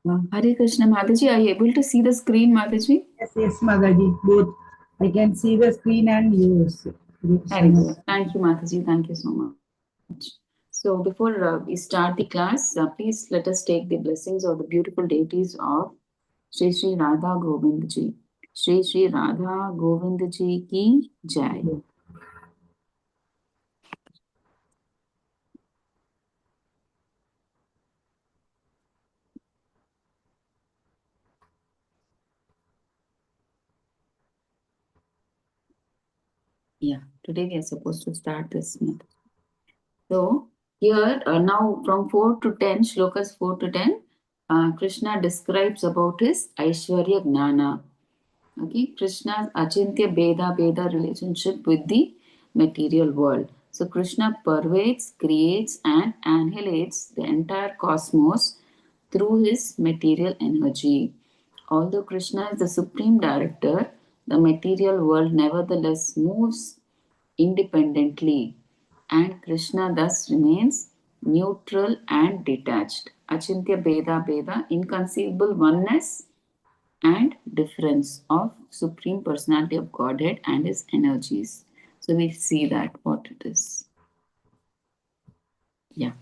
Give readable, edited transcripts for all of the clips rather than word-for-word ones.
Hare Krishna, Mataji. Are you able to see the screen, Mataji? Yes, Mataji. Both. I can see the screen and yours. Hare Krishna, Very good. Mataji. Thank you, Mataji. Thank you so much. So, before we start the class, please let us take the blessings of the beautiful deities of Shri Shri Radha Govind Ji. Shri Shri Radha Govind Ji ki Jai. Yeah, today we are supposed to start this month. So, here now from 4 to 10, shlokas 4 to 10, Krishna describes about his Aishwarya Gnana. Okay, Krishna's Achintya Beda relationship with the material world. So Krishna pervades, creates, and annihilates the entire cosmos through his material energy. Although Krishna is the supreme director, the material world nevertheless moves independently, and Krishna thus remains neutral and detached. Achintya Beda, inconceivable oneness and difference of Supreme Personality of Godhead and his energies. So we see that what it is. Yeah.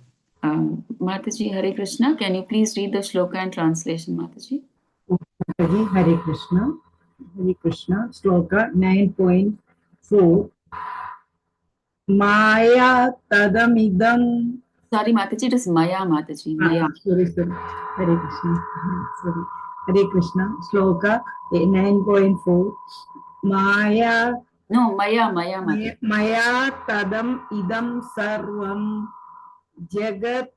Mataji, Hare Krishna, can you please read the shloka and translation, Mataji? Mataji, Hare Krishna. Hare Krishna. Shloka 9.4. Maya tadamidam. Sorry, Mataji, it is Maya, Mataji. Maya. Sorry. Hare Krishna. Sorry. Hare Krishna. Shloka 9.4. Maya No, Maya, Mataji. मया तदम इदं सर्वं जगत्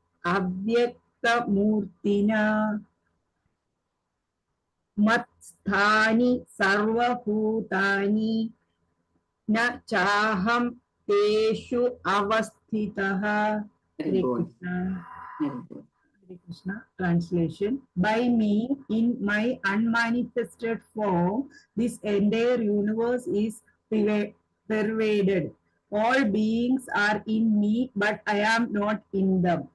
अव्यक्तमूर्तिना मत्स्थानि सर्वभूतानि न चाहं तेषु अवस्थितः. Very Hare good. Krishna. Very good. Hare Krishna. Translation. By me, in my unmanifested form, this entire universe is pervaded. All beings are in me, but I am not in them.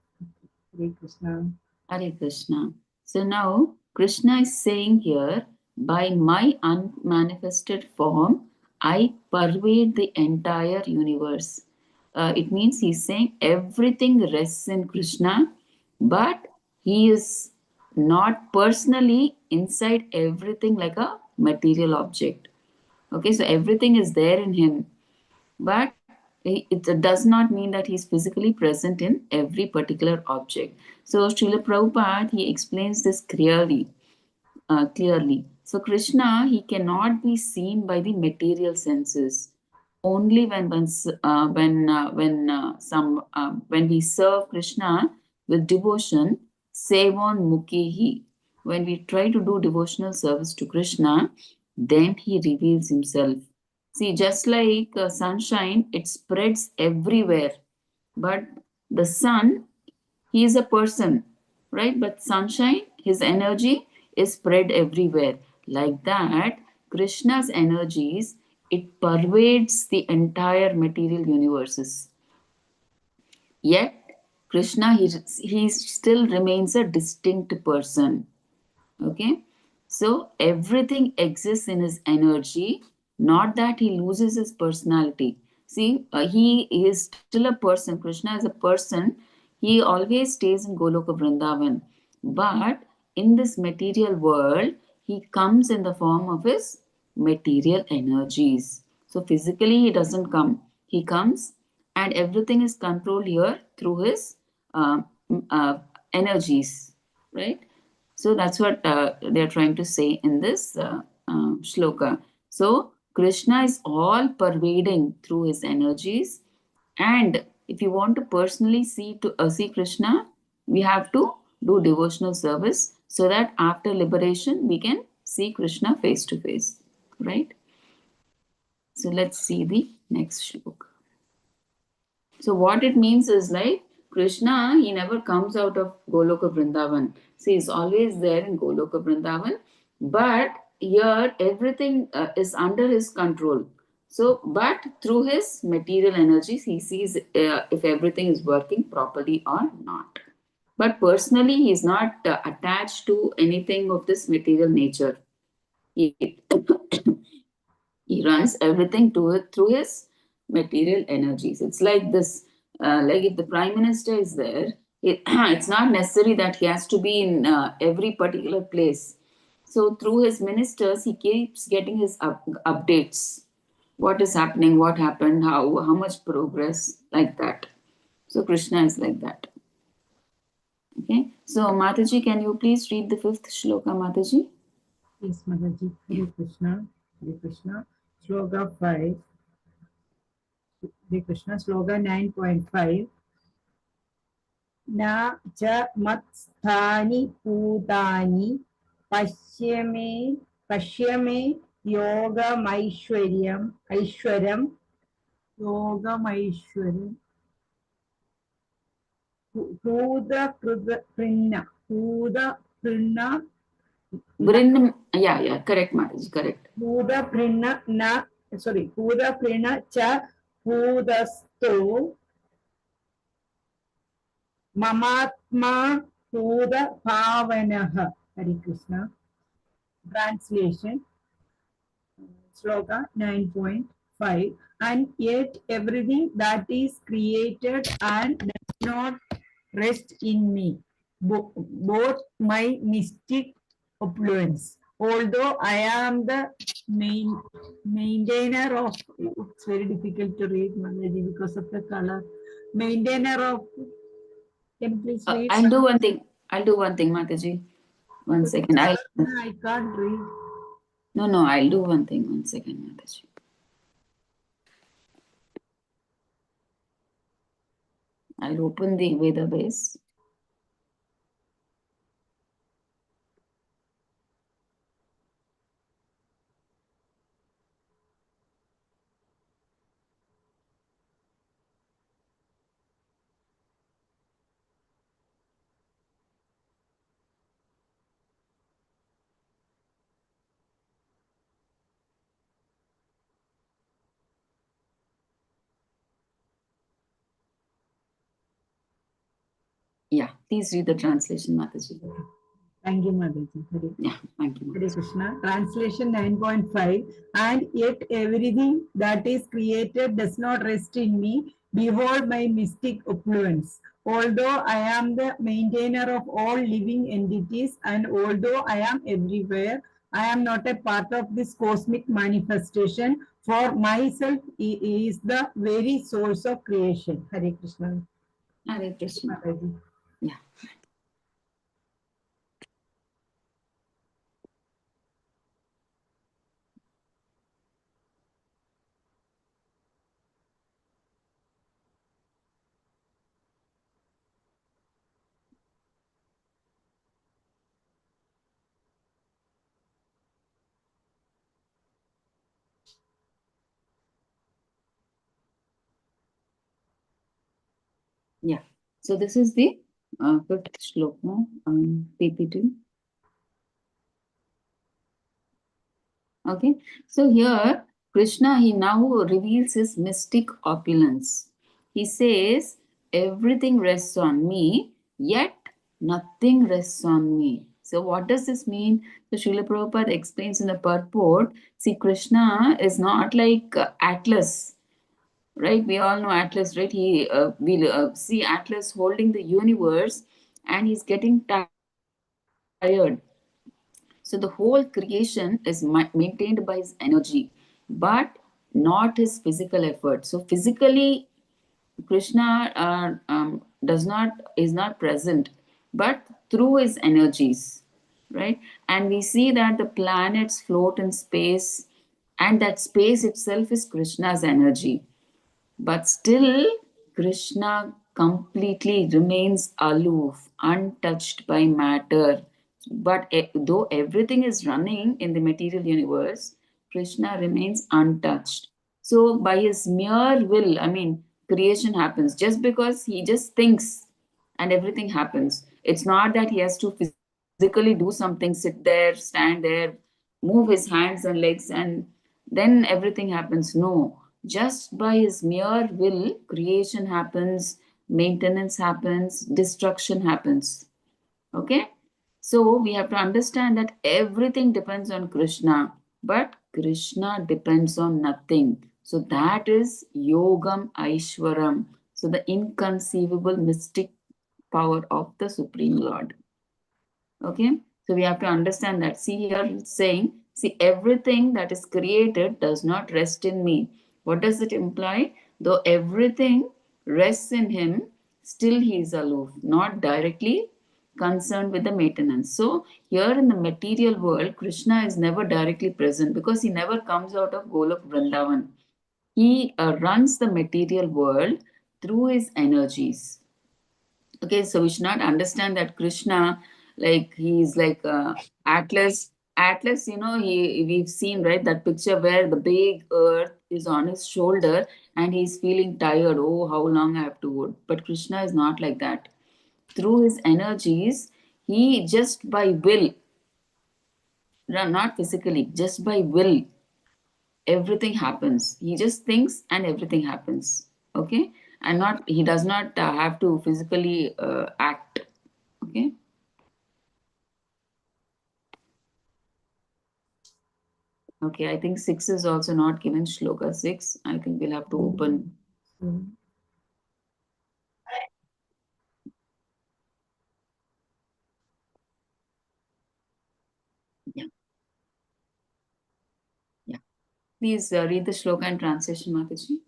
Hare Krishna. Hare Krishna. So now Krishna is saying here, by my unmanifested form, I pervade the entire universe. It means he's saying everything rests in Krishna, but he is not personally inside everything like a material object. Okay, so everything is there in him, but it does not mean that he's physically present in every particular object. So Srila Prabhupada, he explains this clearly. So Krishna, he cannot be seen by the material senses. Only when we serve Krishna with devotion, sevon mukehi. When we try to do devotional service to Krishna, then he reveals himself. See, just like sunshine, it spreads everywhere. But the sun, he is a person, right? But sunshine, his energy is spread everywhere. Like that, Krishna's energies, it pervades the entire material universes. Yet, Krishna, he still remains a distinct person. Okay? So, everything exists in his energy, not that he loses his personality. See, he is still a person. Krishna is a person. He always stays in Goloka Vrindavan. But in this material world, he comes in the form of his material energies. So, physically, he doesn't come. He comes, and everything is controlled here through his uh, uh, energies, right? So that's what they're trying to say in this shloka. So Krishna is all pervading through his energies, and if you want to personally see Krishna, we have to do devotional service so that after liberation we can see Krishna face to face, right? So let's see the next shloka. So what it means is like Krishna, he never comes out of Goloka Vrindavan. See, he's always there in Goloka Vrindavan, but here everything is under his control. So, but through his material energies, he sees if everything is working properly or not. But personally, he is not attached to anything of this material nature. He, he runs everything to it through his material energies. It's like this, like if the prime minister is there, it's not necessary that he has to be in every particular place. So through his ministers, he keeps getting his updates. What is happening? What happened? How much progress? Like that. So Krishna is like that. Okay. So Mataji, can you please read the fifth shloka, Mataji? Yes, Mataji. Hare Krishna. Hare Krishna. Sloka 5. Hare Krishna. Sloka 9.5. Na cha matsthani putani pashyame yogamaishwaryam yogamaishwaryam Huda Prinna. Yeah, correct, Mataji, correct. Huda Prinna na, sorry, Huda Prinna cha Hudasto Mamatma Huda Pavanaha. Hare Krishna. Translation. Sloka 9.5. And yet everything that is created and does not rest in me, both my mystic affluence. Although I am the maintainer of, it's very difficult to read, Mataji, because of the color. Maintainer of, can you please read? I'll do one thing, Mataji. One second. I can't read. No, I'll do one thing. One second, Mataji. I'll open the Veda base. Yeah, please read the translation, Mataji. Thank you, Mataji. Yeah, thank you. Hare Krishna. Translation 9.5. And yet everything that is created does not rest in me. Behold my mystic affluence. Although I am the maintainer of all living entities, and although I am everywhere, I am not a part of this cosmic manifestation. For myself is the very source of creation. Hare Krishna. Hare Krishna. Yeah. Yeah. So this is the fifth shloka, PPT. Okay. So here, Krishna, he now reveals his mystic opulence. He says, everything rests on me, yet nothing rests on me. So what does this mean? So Srila Prabhupada explains in the purport, see, Krishna is not like Atlas, right? We all know Atlas, right? We see Atlas holding the universe and he's getting tired. So the whole creation is maintained by his energy, but not his physical effort. So physically, Krishna is not present, but through his energies, right? And we see that the planets float in space, and that space itself is Krishna's energy. But still, Krishna completely remains aloof, untouched by matter. But though everything is running in the material universe, Krishna remains untouched. So, by his mere will, I mean, creation happens just because he just thinks and everything happens. It's not that he has to physically do something, sit there, stand there, move his hands and legs, and then everything happens. No, just by his mere will, creation happens. maintenance happens, destruction happens. Okay? So we have to understand that everything depends on Krishna, but Krishna depends on nothing. So that is Yogam Aishwaram. So the inconceivable mystic power of the Supreme Lord. Okay? So we have to understand that. See, here it's saying, see, everything that is created does not rest in me. What does it imply? Though everything rests in him, still he is aloof, not directly concerned with the maintenance. So, here in the material world, Krishna is never directly present because he never comes out of Golok Vrindavan. He runs the material world through his energies. Okay, so we should not understand that Krishna, like he's like Atlas, we've seen, right, that picture where the big earth is on his shoulder and he's feeling tired. Oh, how long I have to work. But Krishna is not like that. Through his energies, he just by will, no, not physically, just by will, everything happens. He just thinks and everything happens. Okay, and not he does not have to physically act. Okay. Okay, I think 6 is also not given. Shloka 6. I think we'll have to open. Yeah. Yeah. Please read the shloka and translation, Mataji.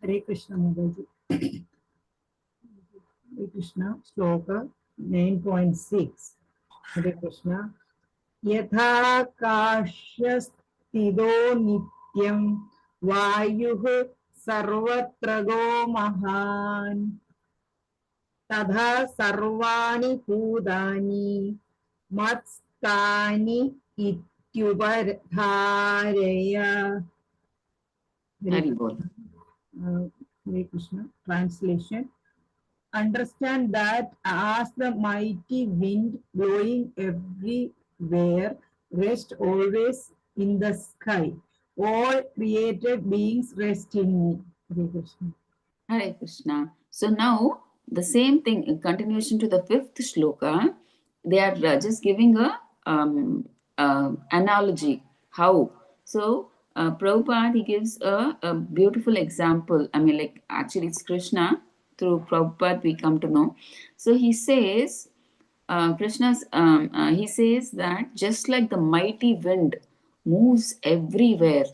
Hare Krishna, Mataji. Hare Krishna, Shloka 9.6. Hare Krishna. यथाकाशस्थितो नित्यं वायुः सर्वत्र गो महान् तथा सर्वाणि भूतानि मत्स्थानि इत्युपधारय. Haribol. Hare Krishna. Translation. Understand that as the mighty wind blowing everywhere rests always in the sky, all created beings rest in me. Hare Krishna. Hare Krishna. So now the same thing in continuation to the 5th shloka, they are just giving a analogy. How? So Prabhupada, he gives a beautiful example. I mean, like actually it's Krishna. Through Prabhupada we come to know. So he says, he says that just like the mighty wind moves everywhere,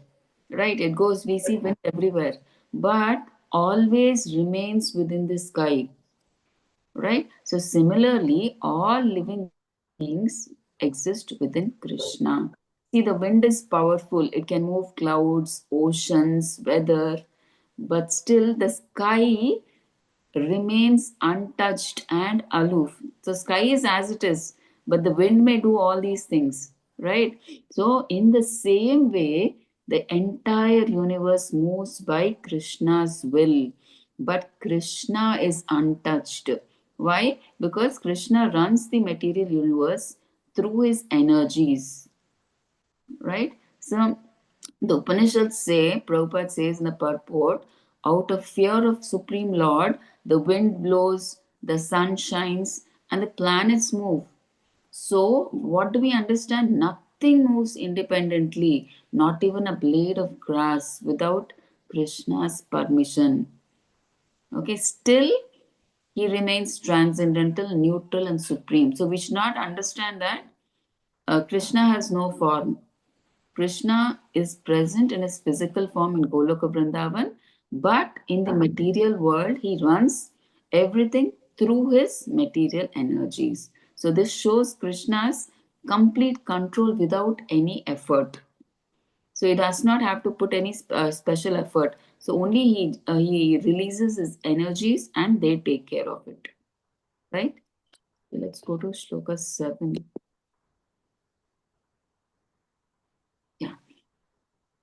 right? It goes, we see wind everywhere, but always remains within the sky, right? So similarly, all living beings exist within Krishna. See, the wind is powerful. It can move clouds, oceans, weather, but still the sky remains untouched and aloof. So sky is as it is, but the wind may do all these things, right? So in the same way, the entire universe moves by Krishna's will, but Krishna is untouched. Why? Because Krishna runs the material universe through his energies, right? So the Upanishads say, Prabhupada says in the purport, out of fear of Supreme Lord, the wind blows, the sun shines, and the planets move. So, what do we understand? Nothing moves independently, not even a blade of grass without Krishna's permission. Okay, still he remains transcendental, neutral, and supreme. So, we should not understand that Krishna has no form. Krishna is present in his physical form in Goloka Vrindavan, but in the material world, he runs everything through his material energies. So, this shows Krishna's complete control without any effort. So, he does not have to put any special effort. So, only he releases his energies and they take care of it. Right? So let's go to Shloka 7. Yeah.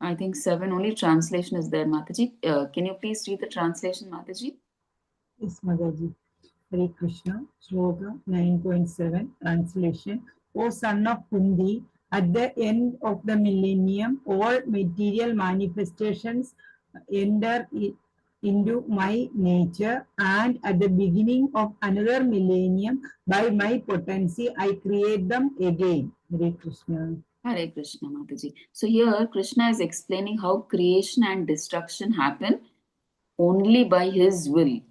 I think 7 only translation is there, Mataji. Can you please read the translation, Mataji? Yes, Mataji. Hare Krishna. Shloka 9.7. Translation. O son of Kundi, at the end of the millennium, all material manifestations enter into my nature, and at the beginning of another millennium, by my potency, I create them again. Hare Krishna. Hare Krishna, Mataji. So here Krishna is explaining how creation and destruction happen only by his will.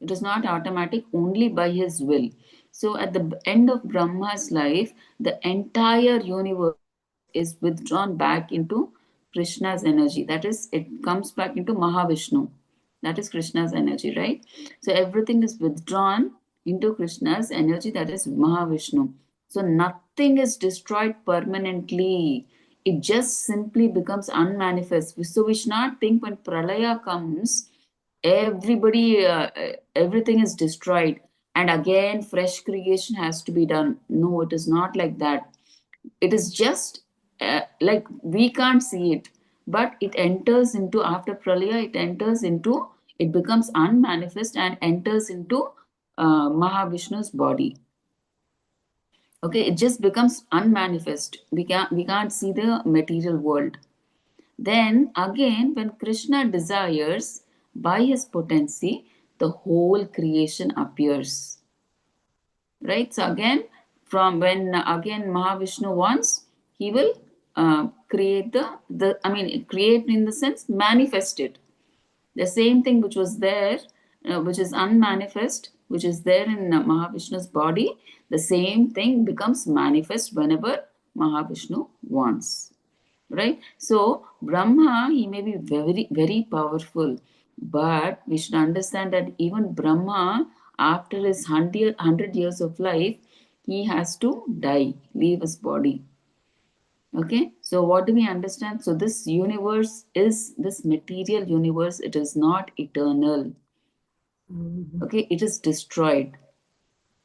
It is not automatic, only by his will. So at the end of Brahma's life, the entire universe is withdrawn back into Krishna's energy. That is, it comes back into Mahavishnu. That is Krishna's energy, right? So everything is withdrawn into Krishna's energy, that is Mahavishnu. So nothing is destroyed permanently. It just simply becomes unmanifest. So we should not think when Pralaya comes, everything is destroyed and again fresh creation has to be done. No, it is not like that. It is just like we can't see it, but it enters into, after pralaya, it enters into, it becomes unmanifest and enters into Mahavishnu's body. Okay, it just becomes unmanifest. We can't see the material world. Then again, when Krishna desires, by his potency, the whole creation appears. Right? So again, from when again Mahavishnu wants, he will create create in the sense manifest it. The same thing which was there, which is unmanifest, which is there in Mahavishnu's body, the same thing becomes manifest whenever Mahavishnu wants. Right? So Brahma, he may be very, very powerful, but we should understand that even Brahma, after his 100 years of life, he has to die, leave his body. Okay, so what do we understand? So this universe is this material universe, it is not eternal. Okay, it is destroyed.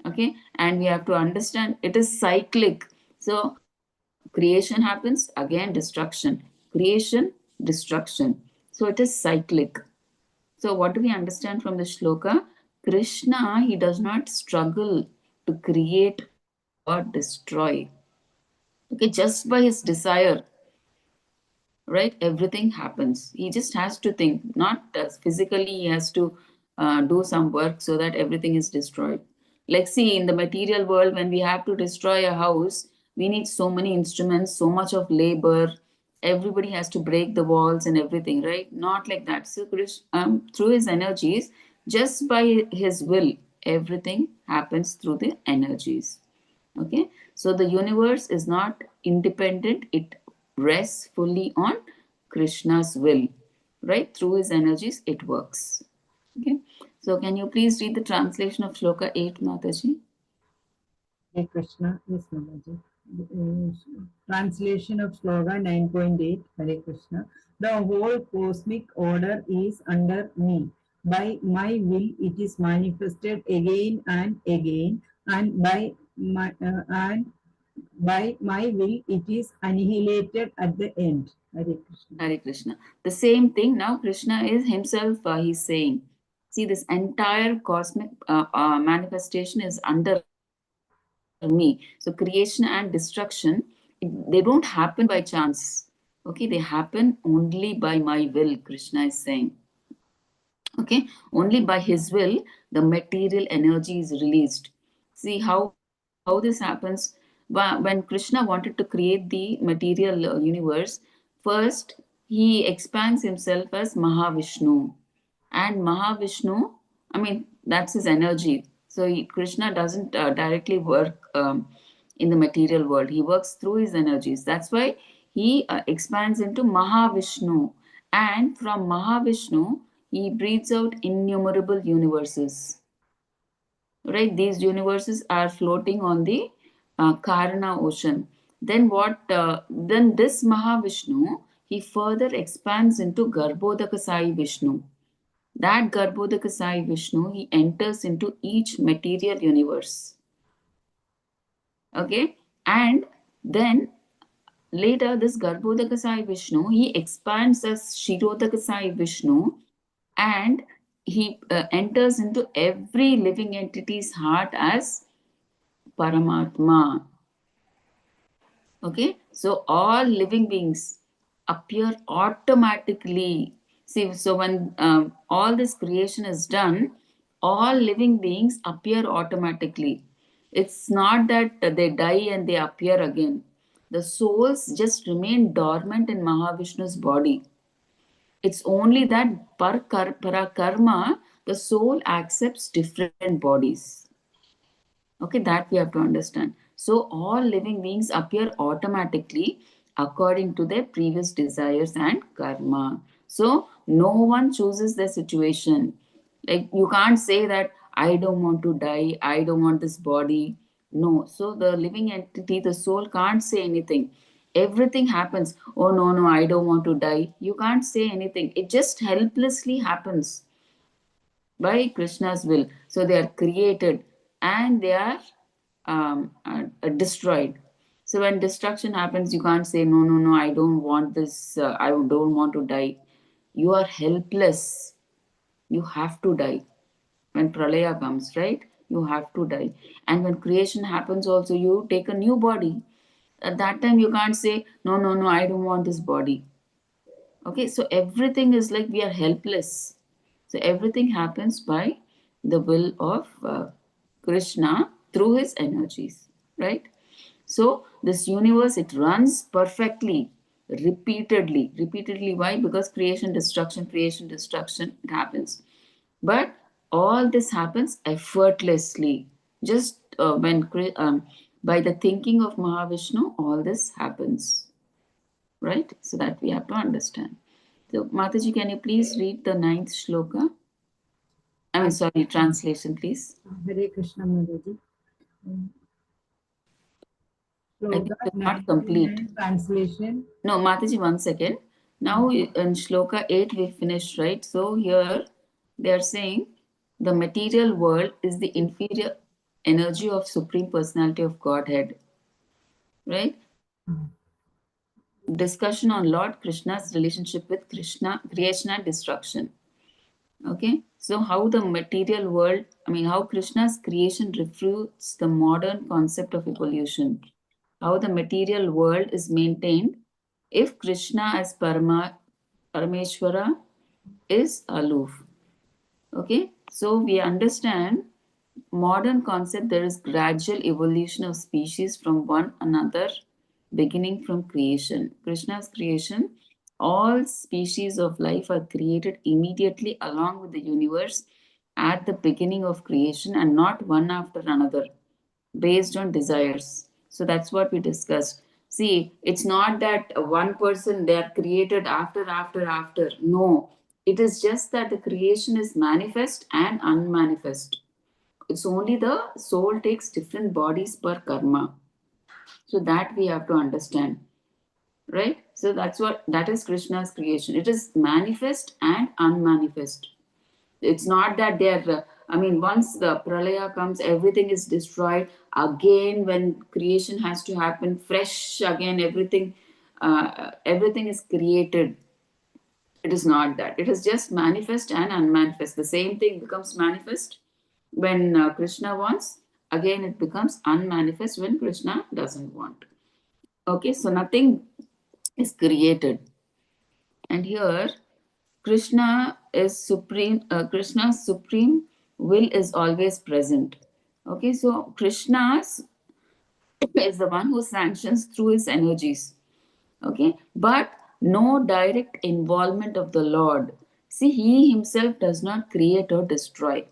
Okay, and we have to understand it is cyclic. So creation happens, again destruction, creation, destruction. So it is cyclic. So what do we understand from the shloka? Krishna, he does not struggle to create or destroy. Okay, just by his desire, right, everything happens. He just has to think, not physically he has to do some work so that everything is destroyed. Like, see, in the material world, when we have to destroy a house, we need so many instruments, so much of labor. Everybody has to break the walls and everything, right? Not like that. So through his energies, just by his will, everything happens through the energies. Okay, so the universe is not independent, it rests fully on Krishna's will, right? Through his energies, it works. Okay, so can you please read the translation of Shloka 8, Mataji? Hare Krishna. Yes, Mamaji. Translation of Sloga 9.8. Hare Krishna. The whole cosmic order is under me. By my will, it is manifested again and again, and by my will, it is annihilated at the end. Hare Krishna. Hare Krishna. The same thing now, Krishna is himself, he's saying, see, this entire cosmic manifestation is under me. So creation and destruction, they don't happen by chance. Okay, they happen only by my will, Krishna is saying. Okay, only by his will the material energy is released. See how this happens. When Krishna wanted to create the material universe, first he expands himself as Mahavishnu, and Mahavishnu, I mean, that's his energy. So Krishna doesn't directly work in the material world, he works through his energies. That's why he expands into Mahavishnu, and from Mahavishnu he breathes out innumerable universes. Right, these universes are floating on the Karana ocean. Then then this Mahavishnu, he further expands into Garbhodaka Sai Vishnu. That Garbhodaka Sai Vishnu, he enters into each material universe. Okay, and then later this Garbhodaka Sai Vishnu, he expands as Shirodaka Sai Vishnu, and he enters into every living entity's heart as Paramatma. Okay, so all living beings appear automatically. See, so when all this creation is done, all living beings appear automatically. It's not that they die and they appear again. The souls just remain dormant in Mahavishnu's body. It's only that parakarma, the soul accepts different bodies. Okay, that we have to understand. So all living beings appear automatically according to their previous desires and karma. So no one chooses their situation. Like you can't say that I don't want to die, I don't want this body. No. So the living entity, the soul, can't say anything. Everything happens. Oh no, no, I don't want to die. You can't say anything. It just helplessly happens by Krishna's will. So they are created and they are destroyed. So when destruction happens, you can't say, no, no, no, I don't want this, I don't want to die. You are helpless. You have to die. When pralaya comes, right? You have to die. And when creation happens, also, you take a new body. At that time, you can't say, no, no, no, I don't want this body. Okay, so everything is like we are helpless. So everything happens by the will of Krishna through his energies, right? So this universe, it runs perfectly, repeatedly. Repeatedly, why? Because creation, destruction, it happens. But all this happens effortlessly. Just by the thinking of Mahavishnu, all this happens, right? So that we have to understand. So, Mataji, can you please read the ninth shloka? I mean, sorry, translation, please. Hare Krishna Mataji. I think Sloka it's not complete. 99 translation. No, Mataji, one second. Now, in shloka 8, we finished, right? So, here they are saying the material world is the inferior energy of Supreme Personality of Godhead, right? Discussion on Lord Krishna's relationship with Krishna, creation and destruction. Okay, so how the material world, I mean, how Krishna's creation refutes the modern concept of evolution, how the material world is maintained if Krishna as Parameshwara is aloof. Okay, so we understand modern concept there is gradual evolution of species from one another beginning from creation. Krishna's creation, all species of life are created immediately along with the universe at the beginning of creation and not one after another based on desires. So that's what we discussed. See, it's not that one person they are created after. No, it is just that the creation is manifest and unmanifest. It's only the soul takes different bodies per karma. So that we have to understand, right? So that is Krishna's creation. It is manifest and unmanifest. It's not that they're, I mean, once the pralaya comes, everything is destroyed. Again, when creation has to happen, fresh again, everything is created. It is not that. It is just manifest and unmanifest. The same thing becomes manifest when Krishna wants. Again, it becomes unmanifest when Krishna doesn't want. Okay, so nothing is created. And here, Krishna is supreme. Krishna's supreme will is always present. Okay, so Krishna is the one who sanctions through his energies. Okay, but no direct involvement of the Lord. See, he himself does not create or destroy.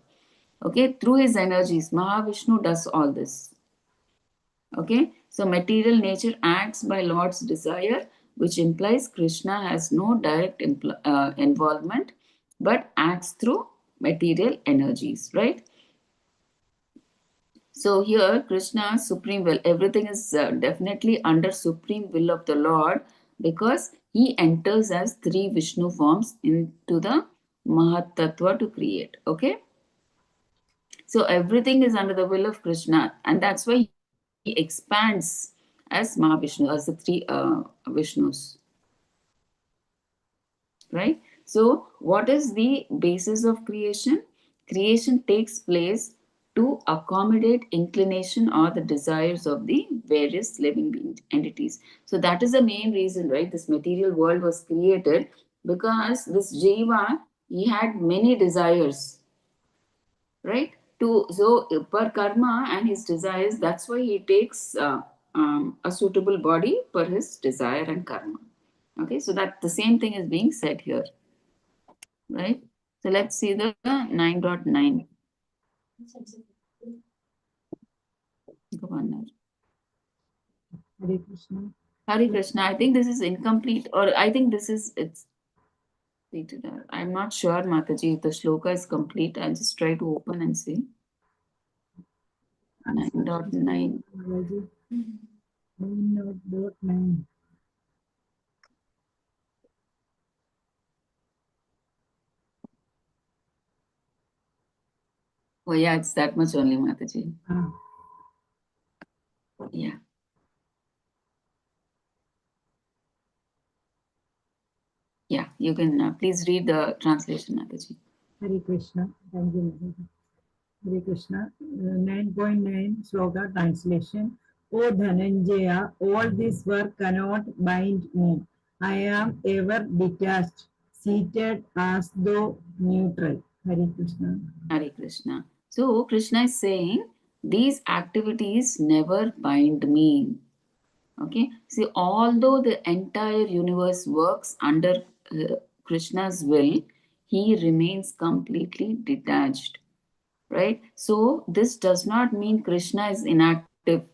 Okay, through his energies, Mahavishnu does all this. Okay, so material nature acts by Lord's desire, which implies Krishna has no direct involvement but acts through material energies, right? So here, Krishna's supreme will, everything is definitely under supreme will of the Lord because he enters as three Vishnu forms into the Mahat Tattva to create. Okay, so everything is under the will of Krishna, and that's why he expands as Mahavishnu, as the three Vishnus, right? So, what is the basis of creation? Creation takes place to accommodate inclination or the desires of the various living entities. So, that is the main reason, right? This material world was created because this Jiva, he had many desires, right? So per karma and his desires, that's why he takes a suitable body per his desire and karma. Okay, so that the same thing is being said here, right? So let's see the 9.9. Governor. Hare Krishna. Hare Krishna. I think this is incomplete, or I think this is it's completed. I'm not sure, Mataji, if the shloka is complete. I'll just try to open and see. 9.9. Mataji. 9.9. Oh yeah, it's that much only, Mataji. Ah. Yeah. Yeah, you can please read the translation, Mataji. Hare Krishna. Thank you, Mataji. Hare Krishna. 9.9 Sloka translation. O Dhananjaya, all this work cannot bind me. I am ever detached, seated as though neutral. Hare Krishna. Hare Krishna. So Krishna is saying these activities never bind me. Okay. See, although the entire universe works under Krishna's will, he remains completely detached. Right? So this does not mean Krishna is inactive.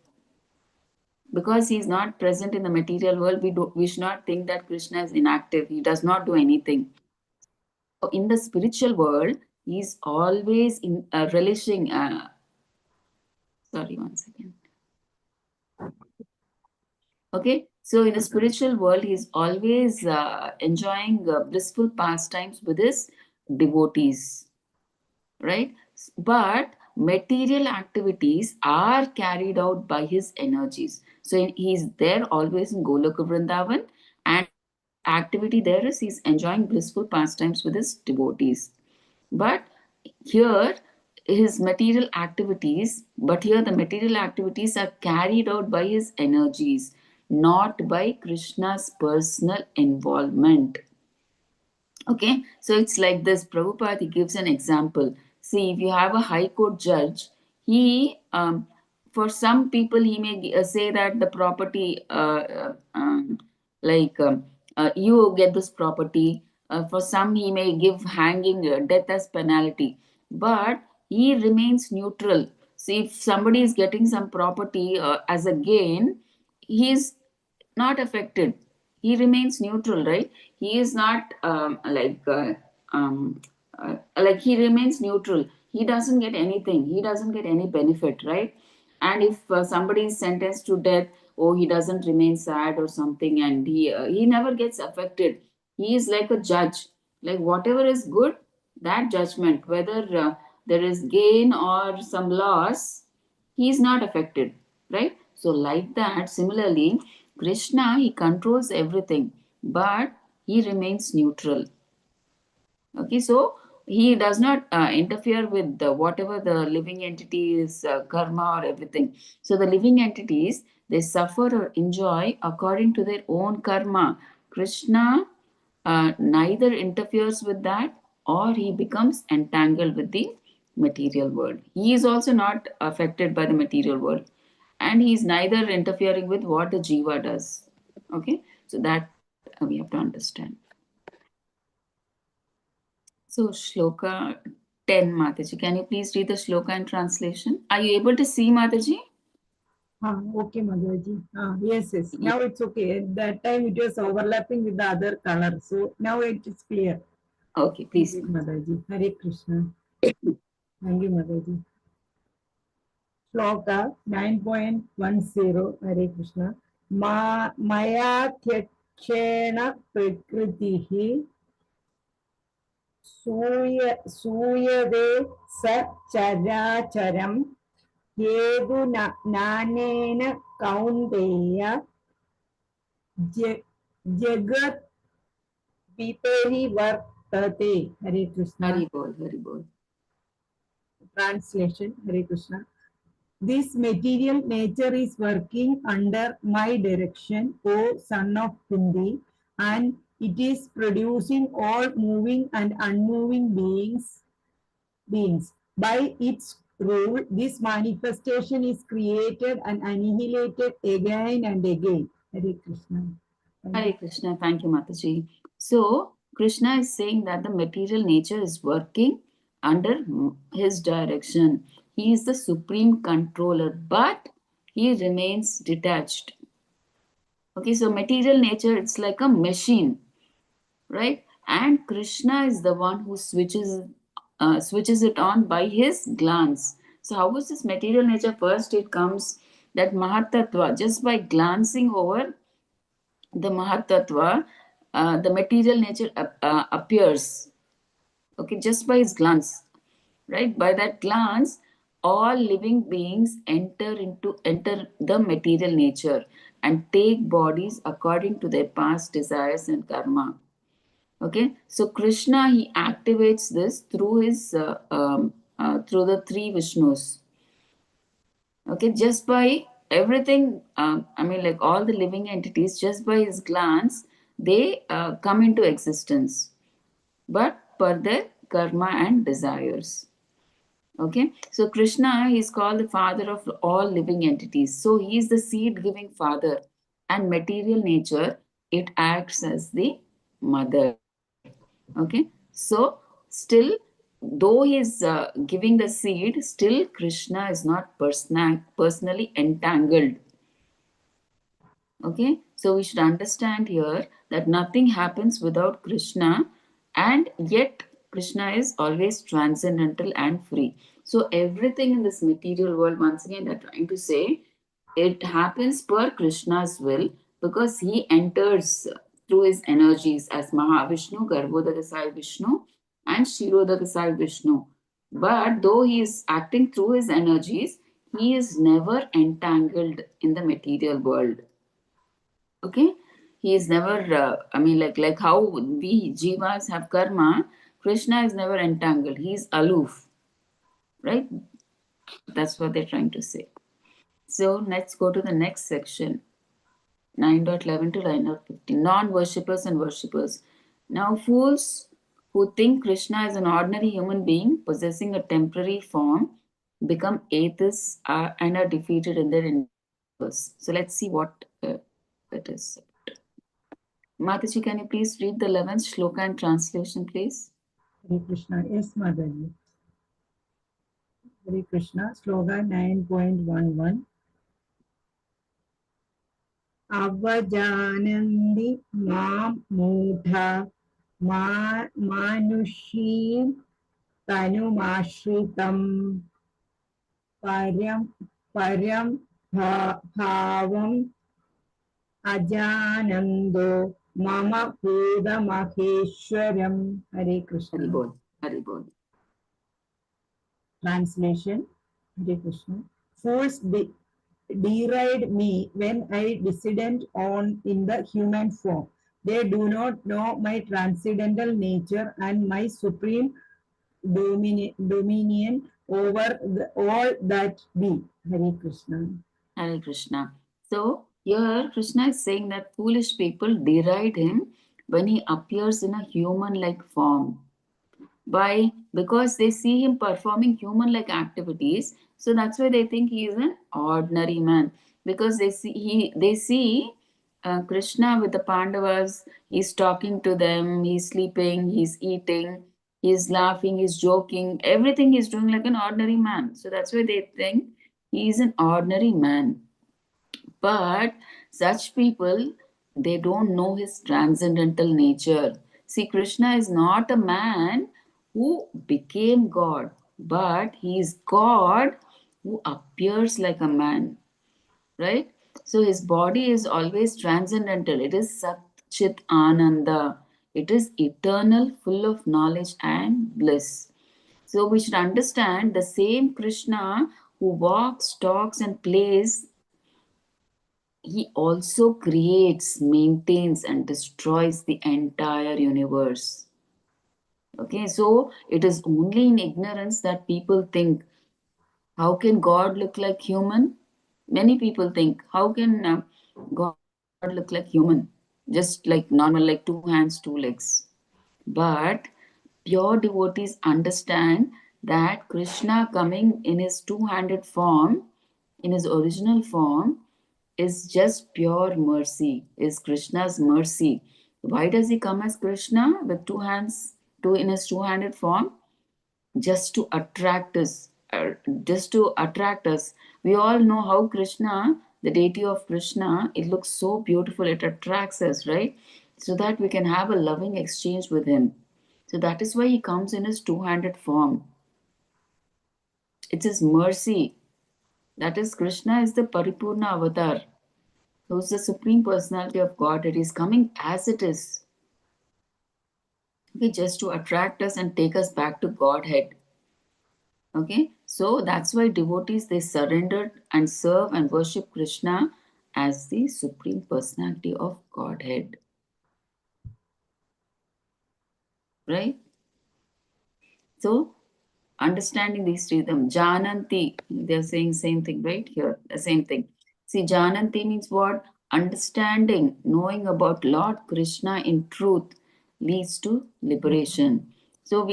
Because he is not present in the material world, we should not think that Krishna is inactive. He does not do anything. So in the spiritual world, he is always in relishing. Sorry, one second. Okay, so in the spiritual world, he is always enjoying blissful pastimes with his devotees, right? But material activities are carried out by his energies. So he is there always in Goloka Vrindavan, and activity there is he's enjoying blissful pastimes with his devotees. But here, his material activities, but here the material activities are carried out by his energies, not by Krishna's personal involvement. Okay, so it's like this. Prabhupada he gives an example. See, if you have a high court judge, he, for some people, he may say that the property, like you get this property. For some, he may give hanging, death as penalty, but he remains neutral. See, if somebody is getting some property as a gain, he is not affected. He remains neutral, right? He is not like he remains neutral. He doesn't get anything. He doesn't get any benefit, right? And if somebody is sentenced to death, oh, he doesn't remain sad or something, and he never gets affected. He is like a judge. Like whatever is good, that judgment, whether there is gain or some loss, he is not affected, right? So like that, similarly, Krishna, he controls everything, but he remains neutral. Okay, so he does not interfere with whatever the living entity is, karma or everything. So the living entities, they suffer or enjoy according to their own karma. Krishna neither interferes with that, or he becomes entangled with the material world. He is also not affected by the material world, and he is neither interfering with what the jiva does. Okay, so that we have to understand. So, Shloka 10, Mataji. Can you please read the Shloka and translation? Are you able to see, Mataji? Okay, Madhaji. Yes, yes. Now it's okay. At that time it was overlapping with the other color. So now it is clear. Okay, Thank please. you, Madhaji. Hare Krishna. Thank you, Madhaji. Shloka 9.10 Hare Krishna. Maya tyakshena prakritihi सूयवे स चराचरम् येदु नानेन कौन्तेय जगत् विपरिवर्तते. Hare Krishna. Hari Bol, Hari Bol. Translation. Hare Krishna. This material nature is working under my direction, O son of Kundi, and It is producing all moving and unmoving beings. By its rule, this manifestation is created and annihilated again and again. Hare Krishna. Hare Krishna. Thank you, Mataji. So, Krishna is saying that the material nature is working under his direction. He is the supreme controller, but he remains detached. Okay, so material nature, it's like a machine, right? And Krishna is the one who switches it on by his glance. So how is this material nature? First, it comes that Mahatattva, just by glancing over the Mahatattva, the material nature appears. Okay, just by his glance, right? By that glance, all living beings enter the material nature and take bodies according to their past desires and karma. Okay, so Krishna, he activates this through his through the three Vishnus. Okay, just by everything, I mean, like all the living entities, just by his glance, they come into existence, but per their karma and desires. Okay, so Krishna is called the father of all living entities. So he is the seed giving father, and material nature, it acts as the mother. Okay, so still, though he is giving the seed, still Krishna is not personally entangled. Okay, so we should understand here that nothing happens without Krishna, and yet Krishna is always transcendental and free. So everything in this material world, once again, they're trying to say it happens per Krishna's will, because he enters through his energies as Mahavishnu, Garbhodakasai Vishnu, and Shirodakasai Vishnu. But though he is acting through his energies, he is never entangled in the material world. Okay, he is never I mean, like how we jivas have karma, Krishna is never entangled, he is aloof, right? That's what they're trying to say. So let's go to the next section, 9.11 to 9.15. Non-worshippers and worshippers. Now, fools who think Krishna is an ordinary human being possessing a temporary form become atheists and are defeated in their endeavors. So let's see what it is. Mataji, can you please read the 11th shloka and translation, please? Hare Krishna. Yes, Motherji. Hare Krishna. Slogan 9.11. Avajanandi mam mudha manushim tanumashritam paryam paryam bhavam ajanando mama puda maheshwaram. Hare Krishna. Haribol. Haribol. Translation. Hare Krishna. Fools deride me when I descended on in the human form. They do not know my transcendental nature and my supreme dominion over all that be. Hare Krishna. Hare Krishna. So here Krishna is saying that foolish people deride him when he appears in a human-like form. Why? Because they see him performing human-like activities, so that's why they think he is an ordinary man. Because they see Krishna with the Pandavas. He's talking to them. He's sleeping. He's eating. He's laughing. He's joking. Everything he's doing like an ordinary man. So that's why they think he is an ordinary man. But such people, they don't know his transcendental nature. See, Krishna is not a man who became God, but he is God who appears like a man, right? So his body is always transcendental. It is Sat Chit Ananda. It is eternal, full of knowledge and bliss. So we should understand the same Krishna who walks, talks, and plays, he also creates, maintains, and destroys the entire universe. Okay, so it is only in ignorance that people think, how can God look like human? Many people think, how can God look like human? just like normal, like 2 hands, 2 legs. But pure devotees understand that Krishna coming in his two-handed form, in his original form, is just pure mercy, is Krishna's mercy. Why does he come as Krishna with 2 hands, two in his two-handed form? Just to attract us, just to attract us. We all know how Krishna, the deity of Krishna, it looks so beautiful, it attracts us, right? So that we can have a loving exchange with him. So that is why he comes in his two-handed form. It's his mercy. That is, Krishna is the Paripurna Avatar, who's the Supreme Personality of God. It is coming as it is. Okay, just to attract us and take us back to Godhead. Okay, so that's why devotees, they surrendered and serve and worship Krishna as the Supreme Personality of Godhead. Right? So, understanding these three, them Jananti, they're saying same thing, right? Here, the same thing. See, Jananti means what? Understanding, knowing about Lord Krishna in truth leads to liberation. So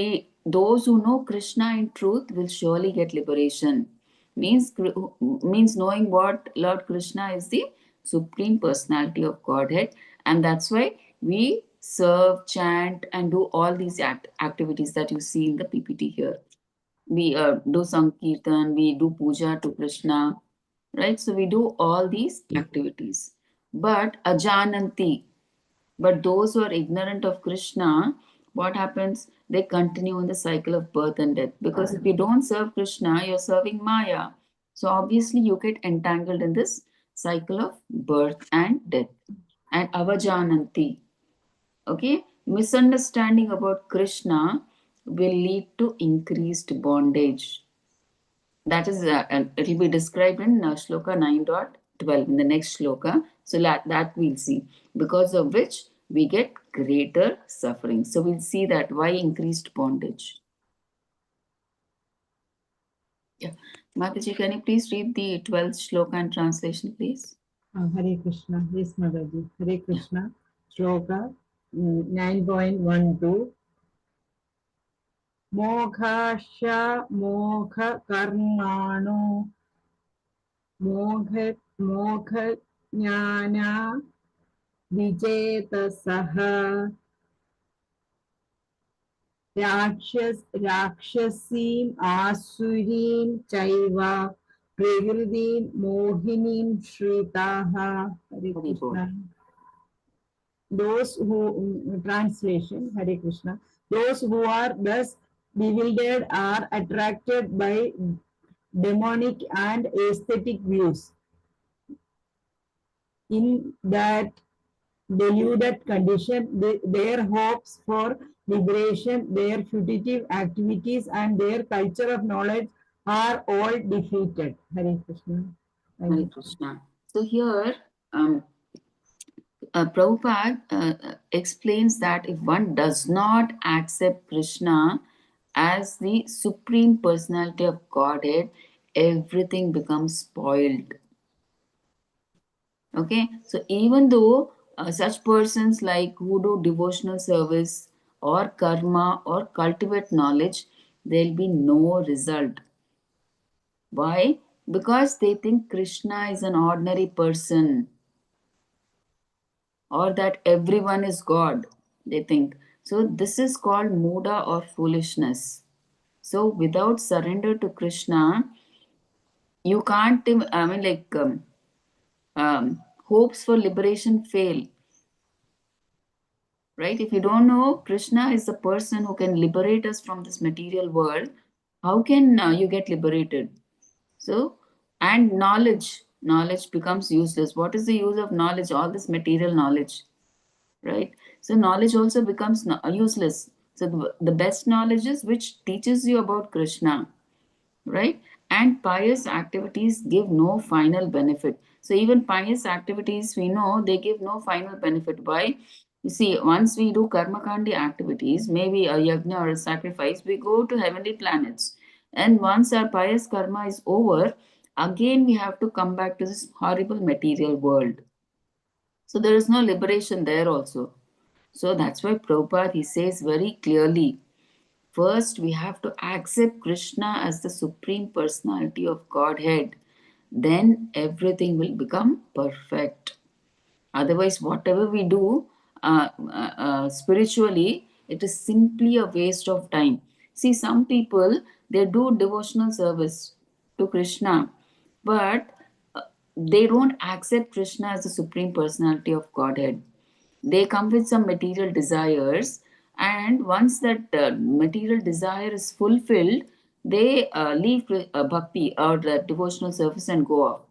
those who know Krishna in truth will surely get liberation. Means knowing what Lord Krishna is the Supreme Personality of Godhead, and that's why we serve, chant, and do all these activities that you see in the PPT here. We do Sankirtan, we do puja to Krishna, right? So we do all these activities. But ajananti, but those who are ignorant of Krishna, what happens? They continue in the cycle of birth and death. Because if you don't serve Krishna, you're serving Maya. So obviously you get entangled in this cycle of birth and death. And avajananti, okay, misunderstanding about Krishna will lead to increased bondage. That is, it will be described in shloka 9.12 in the next shloka. So that we'll see, because of which we get greater suffering. So we'll see that why increased bondage. Yeah. Mataji, can you please read the 12th shloka and translation, please? Hare Krishna. Yes, Mataji. Hare Krishna. Shloka 9.12. Moghasha mogha karmano mogha jnana vijetasah राक्षसीम् आसुरीं चैव प्रकृतिं मोहिनीं श्रुताः. Hare Krishna. Those who, translation, Hare Krishna, those who are thus bewildered are attracted by demonic and aesthetic views. In that deluded condition, their hopes for liberation, their fugitive activities, and their culture of knowledge are all defeated. Hare Krishna. Hare Krishna. So here, Prabhupada explains that if one does not accept Krishna as the Supreme Personality of Godhead, everything becomes spoiled. Okay, so even though such persons like who do devotional service or karma or cultivate knowledge, there'll be no result. Why? Because they think Krishna is an ordinary person, or that everyone is God, they think. So this is called muda or foolishness. So without surrender to Krishna, you can't, I mean, like, hopes for liberation fail. Right? If you don't know Krishna is the person who can liberate us from this material world, how can you get liberated? So, and knowledge becomes useless. What is the use of knowledge? All this material knowledge, right? So knowledge also becomes useless. So the best knowledge is which teaches you about Krishna, right? And pious activities give no final benefit. So even pious activities, we know they give no final benefit. Why? You see, once we do karma kandi activities, maybe a yajna or a sacrifice, we go to heavenly planets. And once our pious karma is over, again we have to come back to this horrible material world. So there is no liberation there also. So that's why Prabhupada, he says very clearly, first we have to accept Krishna as the Supreme Personality of Godhead. Then everything will become perfect. Otherwise, whatever we do spiritually, it is simply a waste of time. See, some people, they do devotional service to Krishna, but they don't accept Krishna as the Supreme Personality of Godhead. They come with some material desires, and once that material desire is fulfilled, they leave bhakti or the devotional service and go off.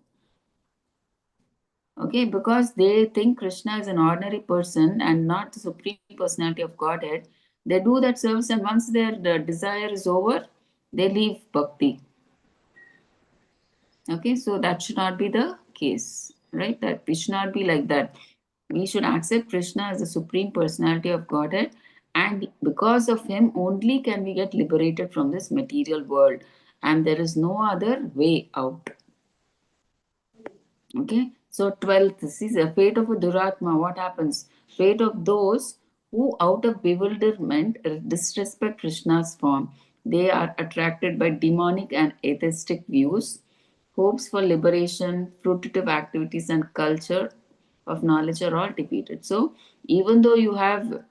Okay, because they think Krishna is an ordinary person and not the Supreme Personality of Godhead. They do that service, and once their desire is over, they leave bhakti. Okay, so that should not be the case, right? That we should not be like that. We should accept Krishna as the Supreme Personality of Godhead, and because of him only can we get liberated from this material world, and there is no other way out. Okay, so 12th, this is the fate of a Duratma. What happens? Fate of those who, out of bewilderment, disrespect Krishna's form. They are attracted by demonic and atheistic views. Hopes for liberation, fruitive activities, and culture of knowledge are all defeated. So, even though you have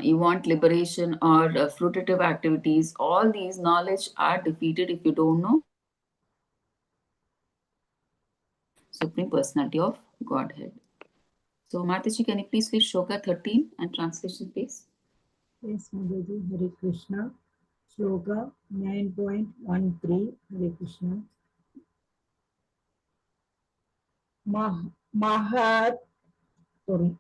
you want liberation or fruitive activities, all these knowledge are defeated if you don't know Supreme Personality of Godhead. So, Mataji, can you please read Shloka 13 and translation, please? Yes, Mataji, Hare Krishna. Shloka 9.13, Hare Krishna. Mahat, sorry,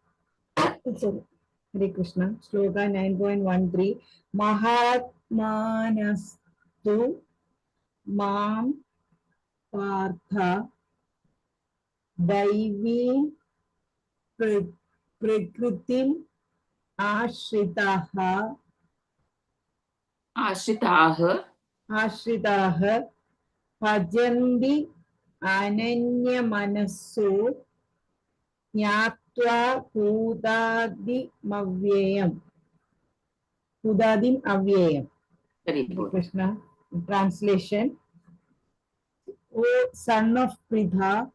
Hare Krishna. Shloka 9.13, Mahatmanastu Mam Partha Daivi Prakritim Ashritaha Ashritah Ashritaha Bhajanti Ananyamanaso Nyatva Hudadim Avyayam. Very Hare good. Krishna. Translation. O son of Pritha,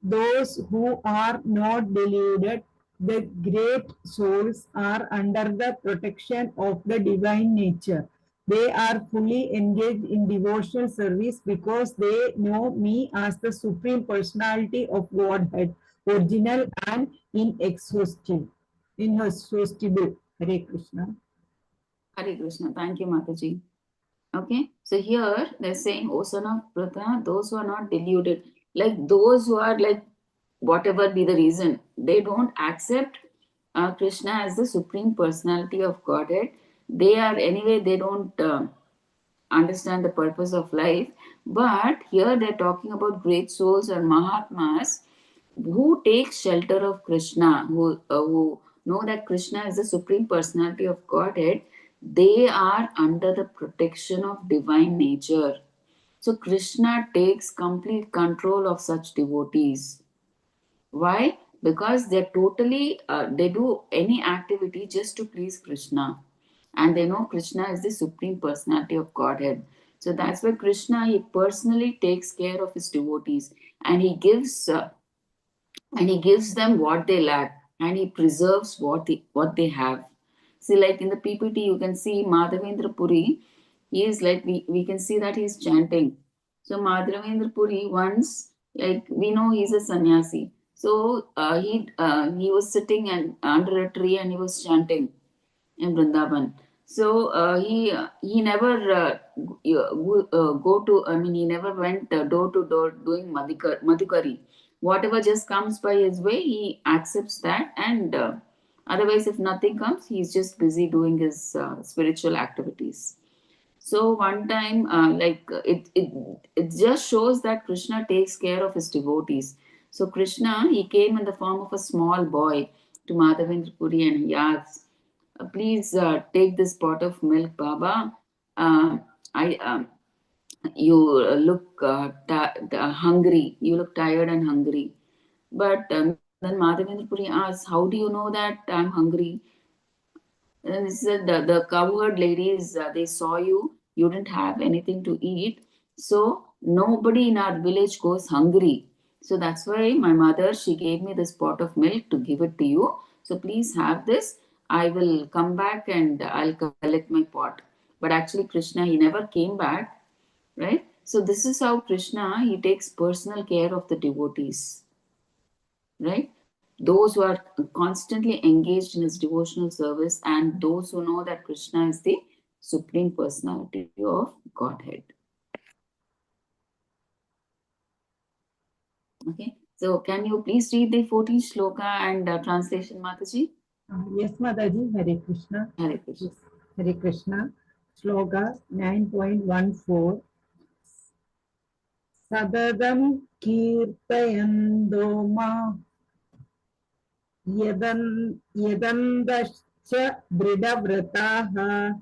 those who are not deluded, the great souls are under the protection of the divine nature. They are fully engaged in devotional service because they know me as the Supreme Personality of Godhead, original and inexhaustible. Hare Krishna. Hare Krishna. Thank you, Mataji. Okay, so here they're saying, O son of Pratha, those who are not deluded, like those who are like, whatever be the reason, they don't accept Krishna as the Supreme Personality of Godhead. They are, anyway, they don't understand the purpose of life. But here they're talking about great souls or Mahatmas who take shelter of Krishna, who know that Krishna is the Supreme Personality of Godhead. They are under the protection of divine nature. So Krishna takes complete control of such devotees. Why? Because they're totally, they do any activity just to please Krishna. And they know Krishna is the Supreme Personality of Godhead. So that's why Krishna, he personally takes care of his devotees, and he gives them what they lack, and he preserves what they have. See, like in the PPT, you can see Madhavendra Puri. He is like, we can see that he's chanting. So Madhavendra Puri once, like we know he's a sannyasi. So he was sitting and under a tree and he was chanting in Vrindavan. So he never go to. I mean, he never went door to door doing madhukari. Whatever just comes by his way, he accepts that, and otherwise, if nothing comes, he's just busy doing his spiritual activities. So one time, it just shows that Krishna takes care of his devotees. So Krishna, he came in the form of a small boy to Madhavendra Puri and he asks, please take this pot of milk, Baba. I You look hungry. You look tired and hungry. But then Madhavendra Puri asked, how do you know that I'm hungry? And he said, the cowherd ladies, they saw you, you didn't have anything to eat. So nobody in our village goes hungry. So that's why my mother, she gave me this pot of milk to give it to you. So please have this. I will come back and I'll collect my pot. But actually, Krishna, he never came back, right? So this is how Krishna, he takes personal care of the devotees, right? Those who are constantly engaged in his devotional service and those who know that Krishna is the supreme personality of Godhead. Okay, so can you please read the 14th shloka and translation, Mataji? Yes, Mataji. Hare Krishna. Hare Krishna. Yes. Hare Krishna. Shloka 9.14. Sadadam kirtayando ma yadandascha dridhavrataha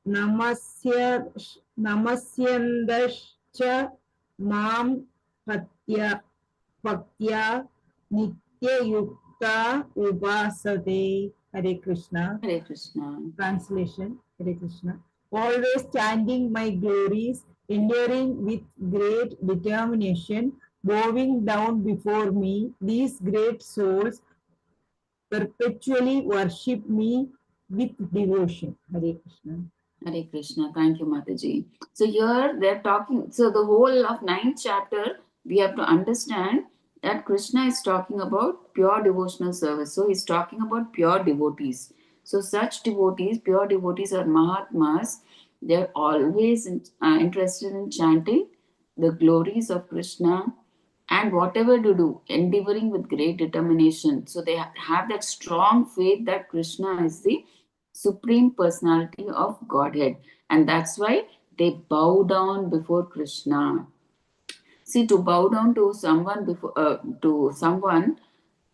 namasya namasyandaschа mam paktya nityayukta upasate. Hare Krishna. Hare Krishna. Translation. Hare Krishna. Always chanting my glories, enduring with great determination, bowing down before me, these great souls perpetually worship me with devotion. Hare Krishna. Hare Krishna. Thank you, Mataji. So here they're talking, so the whole of 9th chapter, we have to understand that Krishna is talking about pure devotional service. So he's talking about pure devotees. So such devotees, pure devotees or Mahatmas, they're always interested in chanting the glories of Krishna and whatever to do, endeavoring with great determination. So they have that strong faith that Krishna is the supreme personality of Godhead, and that's why they bow down before Krishna. See, to bow down to someone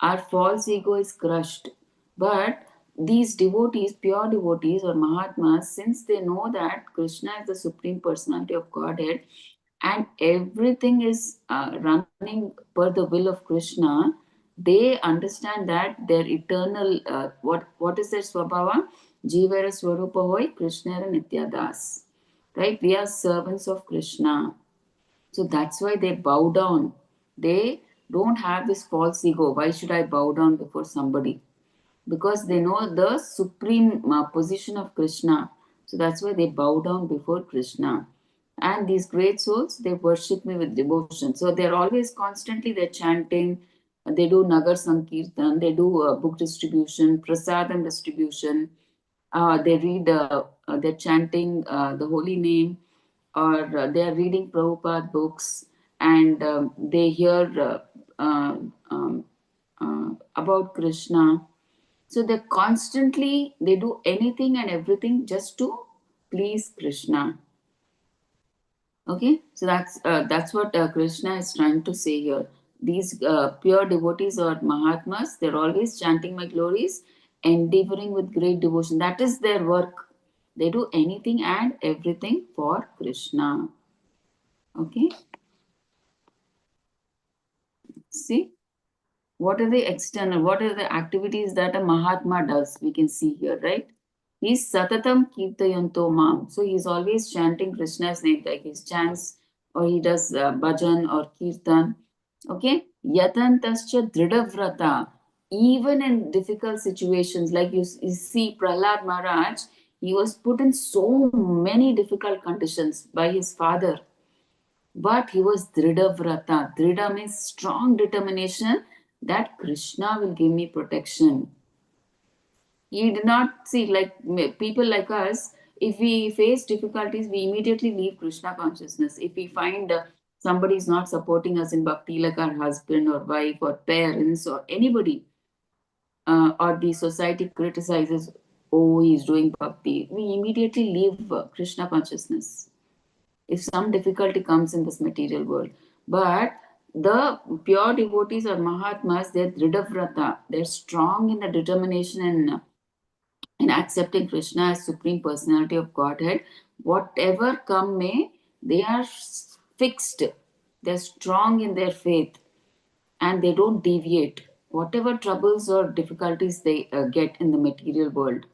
our false ego is crushed. But these devotees, pure devotees or Mahatmas, since they know that Krishna is the supreme personality of Godhead, and everything is running per the will of Krishna, they understand that their eternal what is their swabhava? Jivara swarupa hoy Krishna nityadas. Right? We are servants of Krishna. So that's why they bow down. They don't have this false ego. Why should I bow down before somebody? Because they know the supreme position of Krishna. So that's why they bow down before Krishna. And these great souls, they worship me with devotion. So they're always constantly they're chanting. They do Nagar Sankirtan. They do book distribution, prasadam distribution. They read. They're chanting the holy name, or they are reading Prabhupada books, and they hear about Krishna. So they constantly they do anything and everything just to please Krishna. Okay, so that's what Krishna is trying to say here. These pure devotees or Mahatmas, they're always chanting my glories, endeavoring with great devotion. That is their work. They do anything and everything for Krishna. Okay, see what are the external, what are the activities that a Mahatma does? We can see here, right? He's Satatam Kirtayanto Mam. So he's always chanting Krishna's name, like he chants or he does bhajan or kirtan. Okay? Yatantascha Dridavrata. Even in difficult situations, like you see Prahlad Maharaj, he was put in so many difficult conditions by his father. But he was Dridavrata. Drida means strong determination that Krishna will give me protection. He did not see like people like us. If we face difficulties, we immediately leave Krishna consciousness. If we find somebody is not supporting us in bhakti, like our husband or wife or parents or anybody, or the society criticizes, oh, he's doing bhakti, we immediately leave Krishna consciousness if some difficulty comes in this material world. But the pure devotees or Mahatmas, they're Dridavrata. They're strong in the determination and in accepting Krishna as Supreme Personality of Godhead. Whatever come may, they are fixed. They're strong in their faith. and they don't deviate. Whatever troubles or difficulties they get in the material world,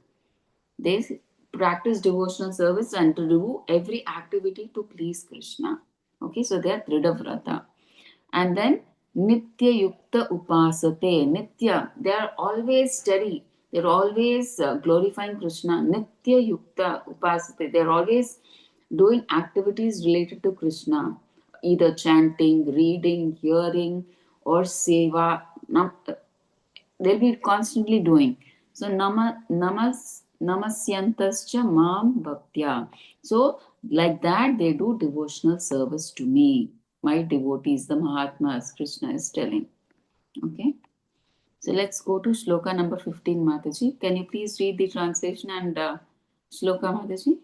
they practice devotional service and to do every activity to please Krishna. Okay, so they are Trida And then Nitya Yukta Upasate. Nitya, they are always steady. They're always glorifying Krishna. Nitya Yukta Upasate. They're always doing activities related to Krishna, either chanting, reading, hearing, or seva. They'll be constantly doing. So namasyantascha mam bhaktya. So like that they do devotional service to me. My devotees, the Mahatmas, Krishna is telling. Okay. So let's go to shloka number 15, Mataji. Can you please read the translation and shloka, Mataji?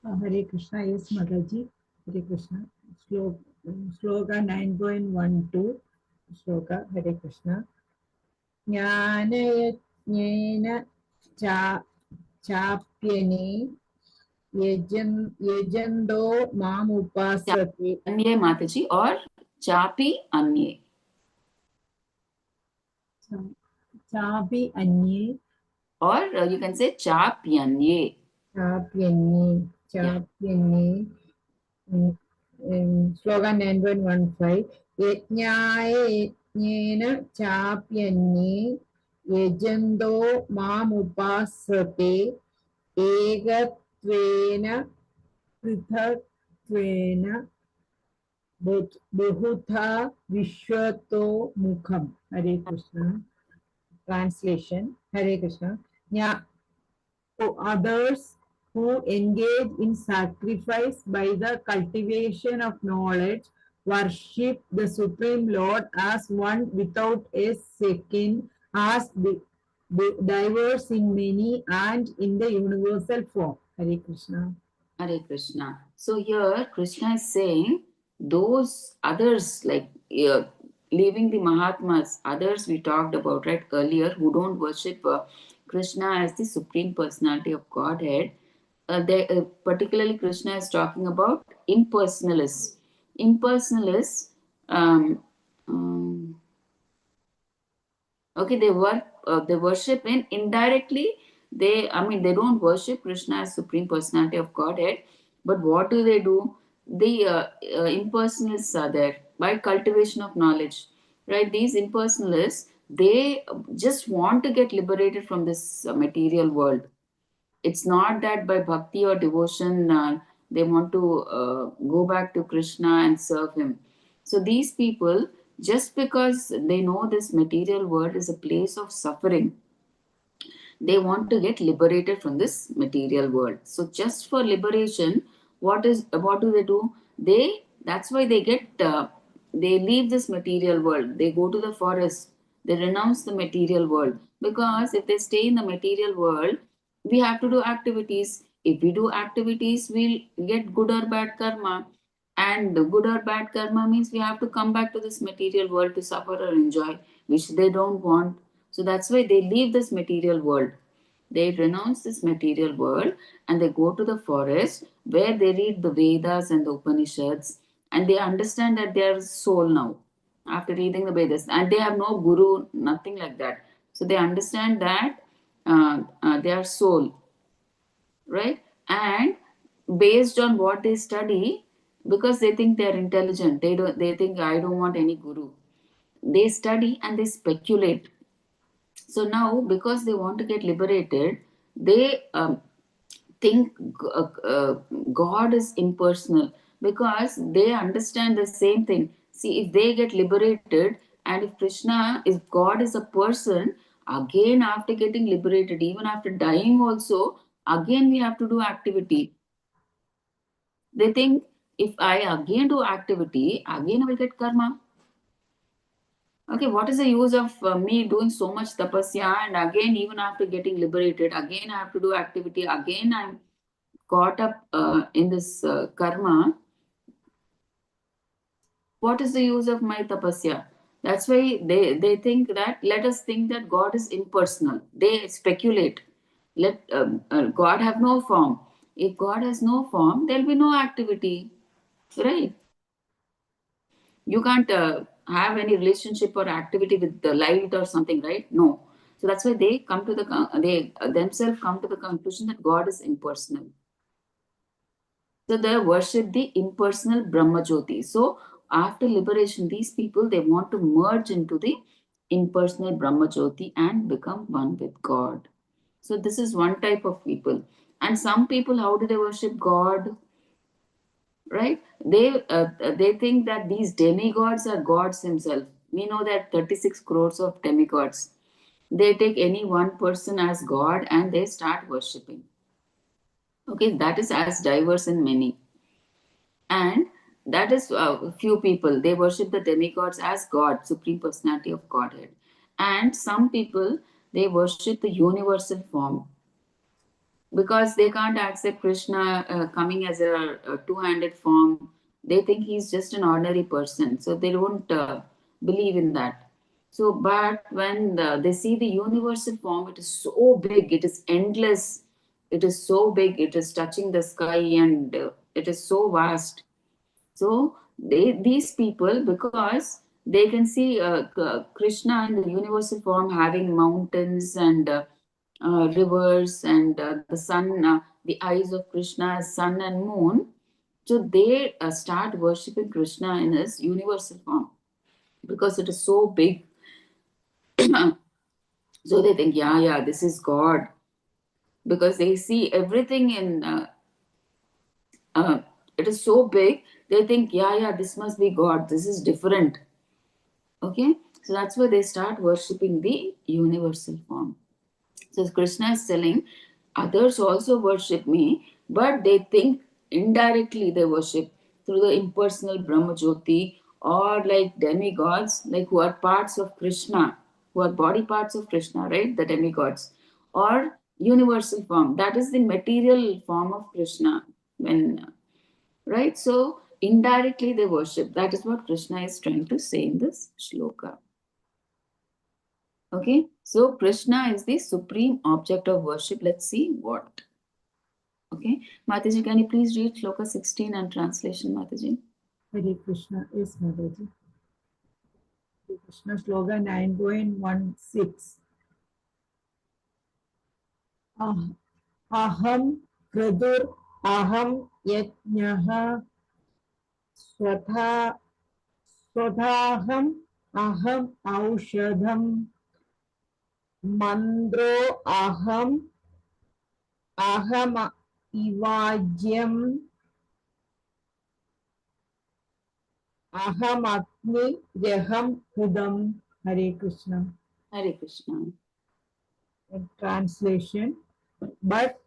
Hare Krishna, yes, Mataji. Hare Krishna. Sloka, Sloka 9.12. Sloka, Hare Krishna. Jnana cha chapyane yajando mam upasate. Anye, Mataji, or chapi anye. Chapi anye. Or you can say chapyanye. Chapyane. Chapyane. Slogan 9.15. Yajnaya yajnena chapyane yajando mam upasate egatvena पृथक्त्वेन बहुधा vishwato mukham. Hare Krishna. Translation. Hare Krishna. Yeah. To others who engage in sacrifice by the cultivation of knowledge worship the Supreme Lord as one without a second, as diverse in many and in the universal form. Hare Krishna. Hare Krishna. So here Krishna is saying those others, like leaving the Mahatmas, others we talked about right earlier, who don't worship Krishna as the Supreme Personality of Godhead. Particularly Krishna is talking about impersonalists. Impersonalists, um, um, okay, they worship in indirectly. They don't worship Krishna as Supreme Personality of Godhead, but what do? The impersonalists are there by cultivation of knowledge, right? These impersonalists, they just want to get liberated from this material world. It's not that by bhakti or devotion they want to go back to Krishna and serve him. So these people, just because they know this material world is a place of suffering, they want to get liberated from this material world. So just for liberation, what do they do? That's why they leave this material world. They go to the forest. They renounce the material world, because if they stay in the material world, we have to do activities. If we do activities, we'll get good or bad karma, and the good or bad karma means we have to come back to this material world to suffer or enjoy, which they don't want. So that's why they leave this material world. They renounce this material world and they go to the forest where they read the Vedas and the Upanishads, and they understand that they are soul now after reading the Vedas, and they have no guru, nothing like that. So they understand that they are soul, right? And based on what they study, because they think they are intelligent, they think I don't want any guru. They study and they speculate. So now, because they want to get liberated, they think God is impersonal, because they understand the same thing. See, if they get liberated, and if God is a person, again after getting liberated, even after dying also, again we have to do activity. They think if I again do activity, again I will get karma. Okay, what is the use of me doing so much tapasya, and again, even after getting liberated, again I have to do activity, again I'm caught up in this karma. What is the use of my tapasya? That's why they think that, let us think that God is impersonal. They speculate. Let God have no form. If God has no form, there'll be no activity, right? You can't have any relationship or activity with the light or something, right? No. So that's why they come to they themselves come to the conclusion that God is impersonal. So they worship the impersonal Brahma Jyoti. So after liberation, these people, they want to merge into the impersonal Brahma Jyoti and become one with God. So this is one type of people. And some people, how do they worship God? Right? They think that these demigods are gods himself. We know that 36 crores of demigods. They take any one person as God and they start worshipping. Okay, that is as diverse in many. And that is few people. They worship the demigods as God, supreme personality of Godhead. And some people, they worship the universal form because they can't accept Krishna coming as a two-handed form. They think he's just an ordinary person, so they don't believe in that. So, but when they see the universal form, it is so big, it is endless, it is so big, it is touching the sky, and it is so vast. So these people, because they can see Krishna in the universal form, having mountains and rivers and the sun, the eyes of Krishna as sun and moon. So they start worshipping Krishna in his universal form because it is so big. So they think, yeah, this is God, because they see everything in. Uh, it is so big. They think, yeah, this must be God. This is different. Okay, so that's why they start worshipping the universal form. So Krishna is telling others also worship me, but they think indirectly they worship through the impersonal Brahma Jyoti, or like demigods, like who are parts of Krishna, who are body parts of Krishna, right? The demigods, or universal form. That is the material form of Krishna. When right, so indirectly they worship. That is what Krishna is trying to say in this shloka. Okay, so Krishna is the supreme object of worship. Let's see what. Okay, Mataji, can you please read shloka 16 and translation, Mataji? Hare Krishna. Yes, Mataji. Hare Krishna slogan 9.16. Aham kradur aham yajnah swatha swadhaham aham aushadham mandro aham ivajyam aham agni reham hudam. Hare Krishna. Hare Krishna. Translation. But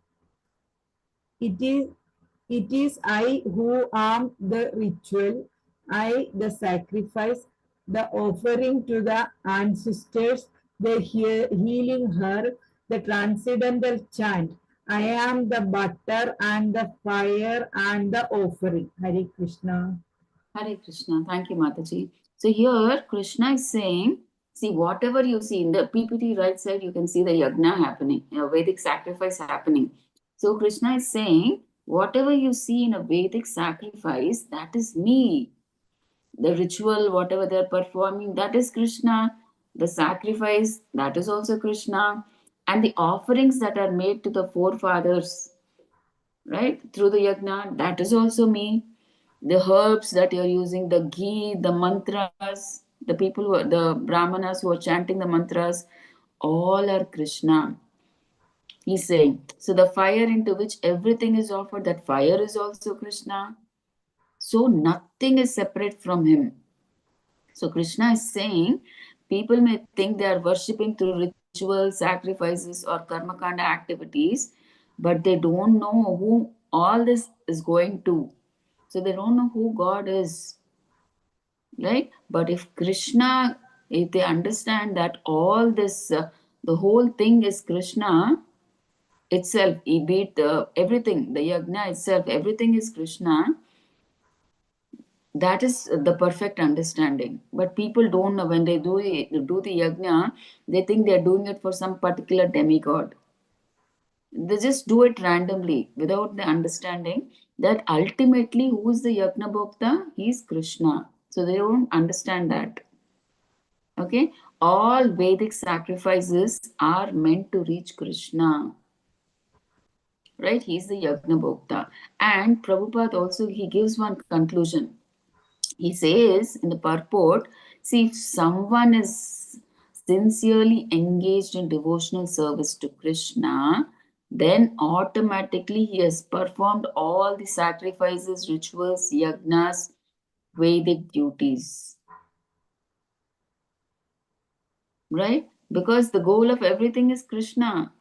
it is I who am the ritual, I the sacrifice, the offering to the ancestors, the healing herb, the transcendental chant. I am the butter and the fire and the offering. Hare Krishna. Hare Krishna. Thank you, Mataji. So here Krishna is saying, see, whatever you see in the PPT right side, you can see the yagna happening, Vedic sacrifice happening. So Krishna is saying, whatever you see in a Vedic sacrifice, that is me. The ritual, whatever they're performing, that is Krishna. The sacrifice, that is also Krishna. And the offerings that are made to the forefathers, right, through the yagna, that is also me. The herbs that you're using, the ghee, the mantras, the people who are, the brahmanas who are chanting the mantras, all are Krishna. He's saying, so the fire into which everything is offered, that fire is also Krishna. So nothing is separate from him. So Krishna is saying, people may think they are worshipping through rituals, sacrifices, or karmakanda activities, but they don't know who all this is going to. So they don't know who God is, right? But if Krishna, if they understand that all this, the whole thing is Krishna itself, be it everything, the yagna itself, everything is Krishna, that is the perfect understanding. But people don't know. When they do the yagna, they think they are doing it for some particular demigod. They just do it randomly without the understanding that ultimately who is the yagna bhokta? He is Krishna. So they don't understand that. Okay, all Vedic sacrifices are meant to reach Krishna. Right? He's the Yagna Bhokta. And Prabhupada also he gives one conclusion. He says in the purport, see, if someone is sincerely engaged in devotional service to Krishna, then automatically he has performed all the sacrifices, rituals, yagnas, Vedic duties. Right? Because the goal of everything is Krishna.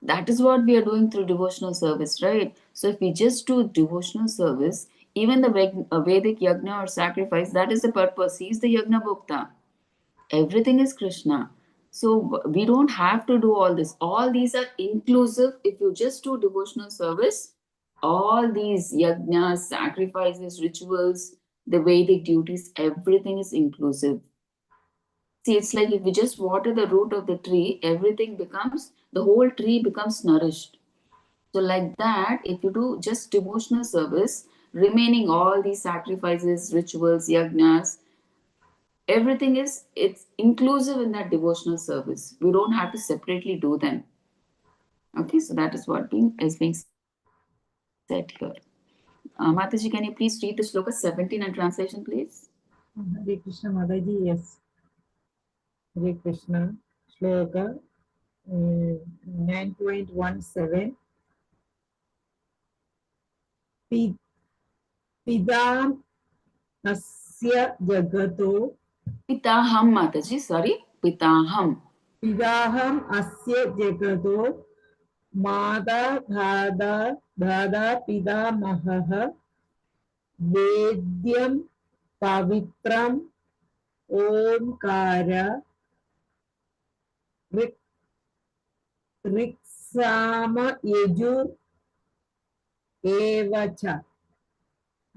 That is what we are doing through devotional service, right? So if we just do devotional service, even the Vedic yagna or sacrifice, that is the purpose. He is the yagna bhokta. Everything is Krishna. So we don't have to do all this. All these are inclusive. If you just do devotional service, all these yagnas, sacrifices, rituals, the Vedic duties, everything is inclusive. See, it's like if we just water the root of the tree, everything becomes, the whole tree becomes nourished. So, like that, if you do just devotional service, remaining all these sacrifices, rituals, yagnas, everything is, it's inclusive in that devotional service. We don't have to separately do them. Okay, so that is what is being said here. Mataji, can you please read the sloka 17 and translation, please? Hare Krishna Mataji, yes. Hare Krishna. Shloka 9.17. Pidam asya jagato. Pitaham, Mataji, sorry, Pitaham. Pidaham asya jagato. Mada dhada pidamahaha. Vedyam pavitram omkara riksama yajur evacha.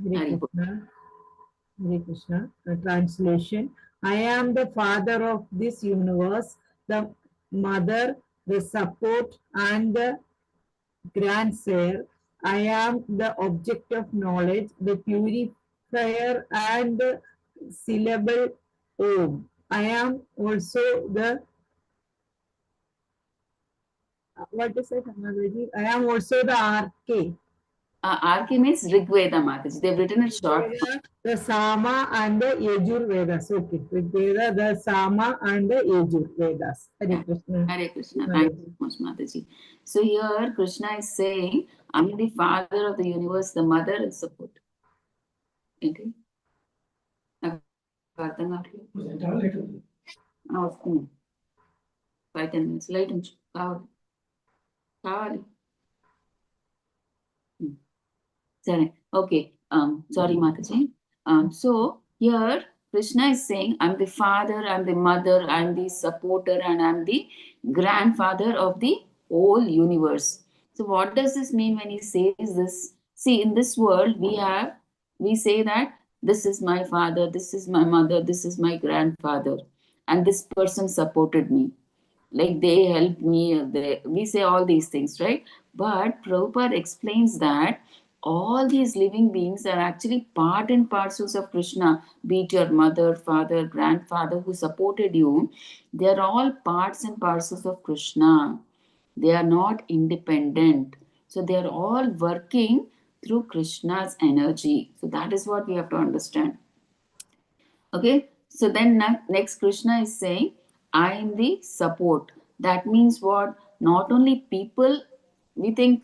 Hare Haribol. Krishna. Hare Krishna. The translation. I am the father of this universe, the mother, the support, and the grandsire. I am the object of knowledge, the purifier, and the syllable Om. I am also the what is it, Mataji? I am also the RK. RK means Rigveda, Mataji. They've written it short. The Sama and the Yajur Vedas. Okay, Rigveda, the Sama and the Yajur Vedas. Hare Krishna. Hare Krishna. Thank you so much, Mataji. So here Krishna is saying, I'm the father of the universe, the mother and support. Okay? నాకు అర్థం కావట్లేదు వస్తుంది 5-10 minutes light ఉంచు కావాలి కావాలి సరే okay sorry Mataji. So here Krishna is saying, I'm the father, I'm the mother, I'm the supporter, and I'm the grandfather of the whole universe. So what does this mean when he says this? See, in this world we say that this is my father, this is my mother, this is my grandfather, and this person supported me, like they helped me, we say all these things, right? But Prabhupada explains that all these living beings are actually part and parcels of Krishna, be it your mother, father, grandfather who supported you. They are all parts and parcels of Krishna. They are not independent. So they are all working through Krishna's energy. So that is what we have to understand. Okay, so then next Krishna is saying, I am the support. That means what? Not only people, we think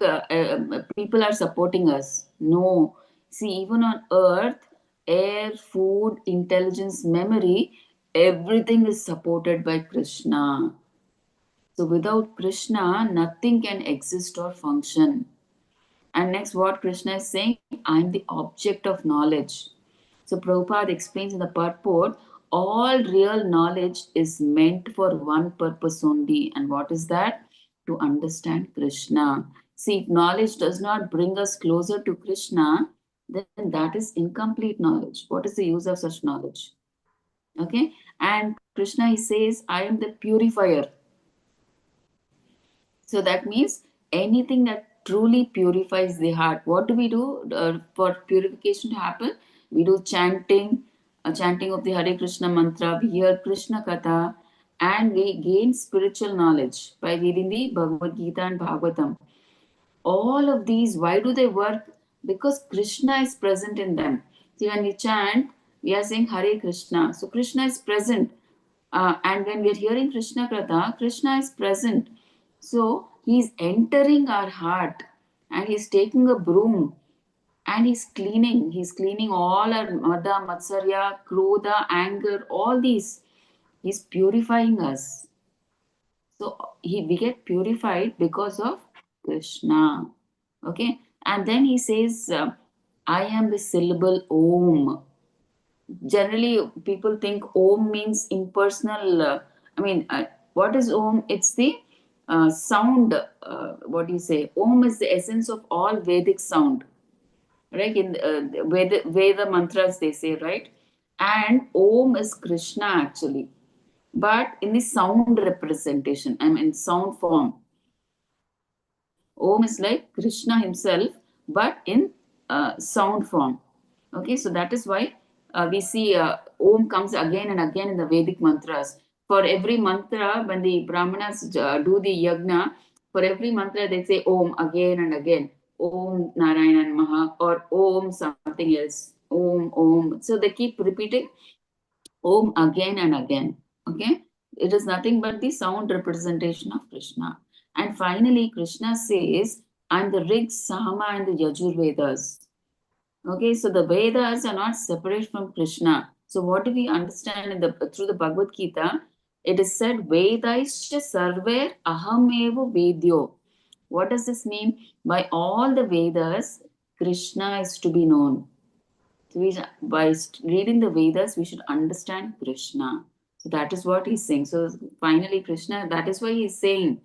people are supporting us. No. See, even on earth, air, food, intelligence, memory, everything is supported by Krishna. So without Krishna, nothing can exist or function. And next, what Krishna is saying, I am the object of knowledge. So Prabhupada explains in the purport, all real knowledge is meant for one purpose only. And what is that? To understand Krishna. See, if knowledge does not bring us closer to Krishna, then that is incomplete knowledge. What is the use of such knowledge? Okay. And Krishna, he says, I am the purifier. So that means anything that truly purifies the heart. What do we do for purification to happen? We do chanting, chanting of the Hare Krishna mantra, we hear Krishna Katha, and we gain spiritual knowledge by reading the Bhagavad Gita and Bhagavatam. All of these, why do they work? Because Krishna is present in them. See, when we chant, we are saying Hare Krishna. So Krishna is present. And when we are hearing Krishna Katha, Krishna is present. So he is entering our heart and he is taking a broom and he's cleaning all our mada, matsarya, krodha, anger, all these. He's purifying us. So we get purified because of Krishna. Okay. And then he says, I am the syllable Om. Generally, people think Om means impersonal. What is Om? It's the sound. What do you say? Om is the essence of all Vedic sound. Right? In Veda mantras, they say, right? And Om is Krishna actually. But in the sound representation, sound form. Om is like Krishna himself, but in sound form. Okay, so that is why we see Om comes again and again in the Vedic mantras. For every mantra, when the Brahmanas do the yagna, for every mantra they say Om again and again. Om Narayana Namaha or Om something else. Om, Om. So they keep repeating Om again and again. Okay, it is nothing but the sound representation of Krishna. And finally, Krishna says, I'm the Rig, Sama, and the Yajur Vedas. Okay, so the Vedas are not separate from Krishna. So what do we understand through the Bhagavad Gita? It is said, Vedaischa sarver ahamevo vedyo. What does this mean? By all the Vedas, Krishna is to be known. So by reading the Vedas, we should understand Krishna. So that is what he's saying. So finally, Krishna, that is why he's saying,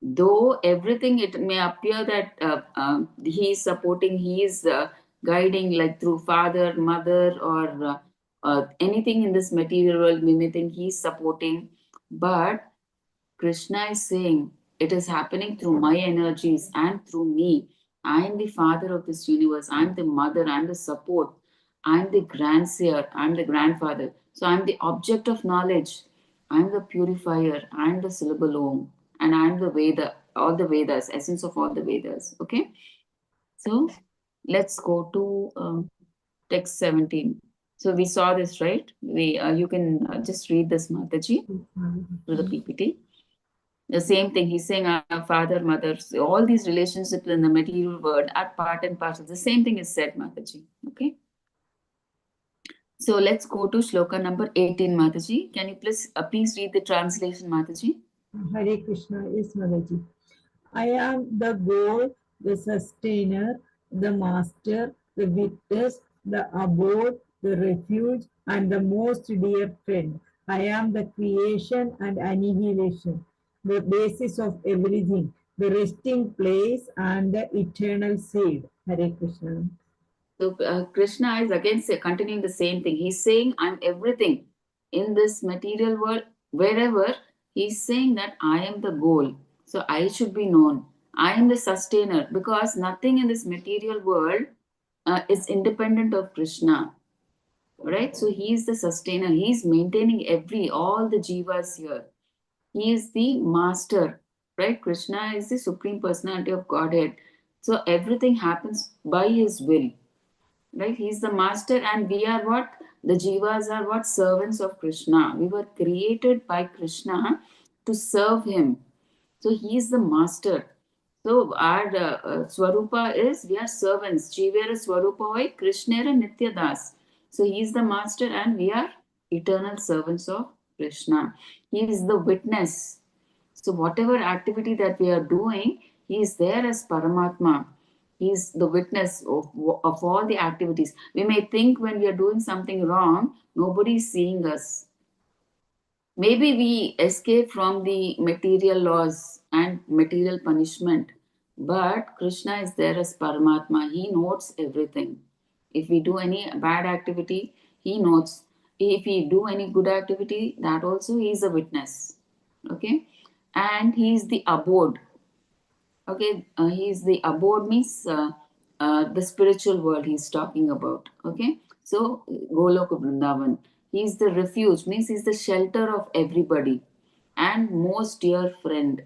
though everything it may appear that he is supporting, he is guiding, like through father, mother, or anything in this material world, we may think he is supporting, but Krishna is saying it is happening through my energies and through me. I am the father of this universe. I am the mother. I am the support. I am the grandseer. I am the grandfather. So I am the object of knowledge. I am the purifier. I am the syllable Om. And I am the Veda, all the Vedas, essence of all the Vedas. Okay. So let's go to text 17. So we saw this, right? You can just read this, Mataji, through the PPT. The same thing, he's saying our father, mother, all these relationships in the material world are part and parcel. The same thing is said, Mataji. Okay. So let's go to shloka number 18, Mataji. Can you please read the translation, Mataji? Hare Krishna, yes, Mataji. I am the goal, the sustainer, the master, the witness, the abode, the refuge, and the most dear friend. I am the creation and annihilation, the basis of everything, the resting place and the eternal seed. Hare Krishna. So Krishna is again continuing the same thing. He's saying, I'm everything in this material world, wherever he's saying that I am the goal. So I should be known. I am the sustainer because nothing in this material world is independent of Krishna. Right? So he is the sustainer. He is maintaining all the jivas here. He is the master. Right? Krishna is the supreme personality of Godhead. So everything happens by his will. Right? He's the master, and we are what? The jivas are what? Servants of Krishna. We were created by Krishna to serve him. So he is the master. So our Swarupa is, we are servants. Jivera Swarupa hoy, Krishnera Nitya Das. So he is the master and we are eternal servants of Krishna. He is the witness. So whatever activity that we are doing, he is there as Paramatma. He is the witness of all the activities. We may think when we are doing something wrong, nobody is seeing us. Maybe we escape from the material laws and material punishment, but Krishna is there as Paramatma. He notes everything. If we do any bad activity, he notes. If we do any good activity, that also he is a witness. Okay, and he is the abode. Okay, he is the abode means the spiritual world he's talking about. Okay, So Goloka Vrindavan, he is the refuge, means he is the shelter of everybody and most dear friend.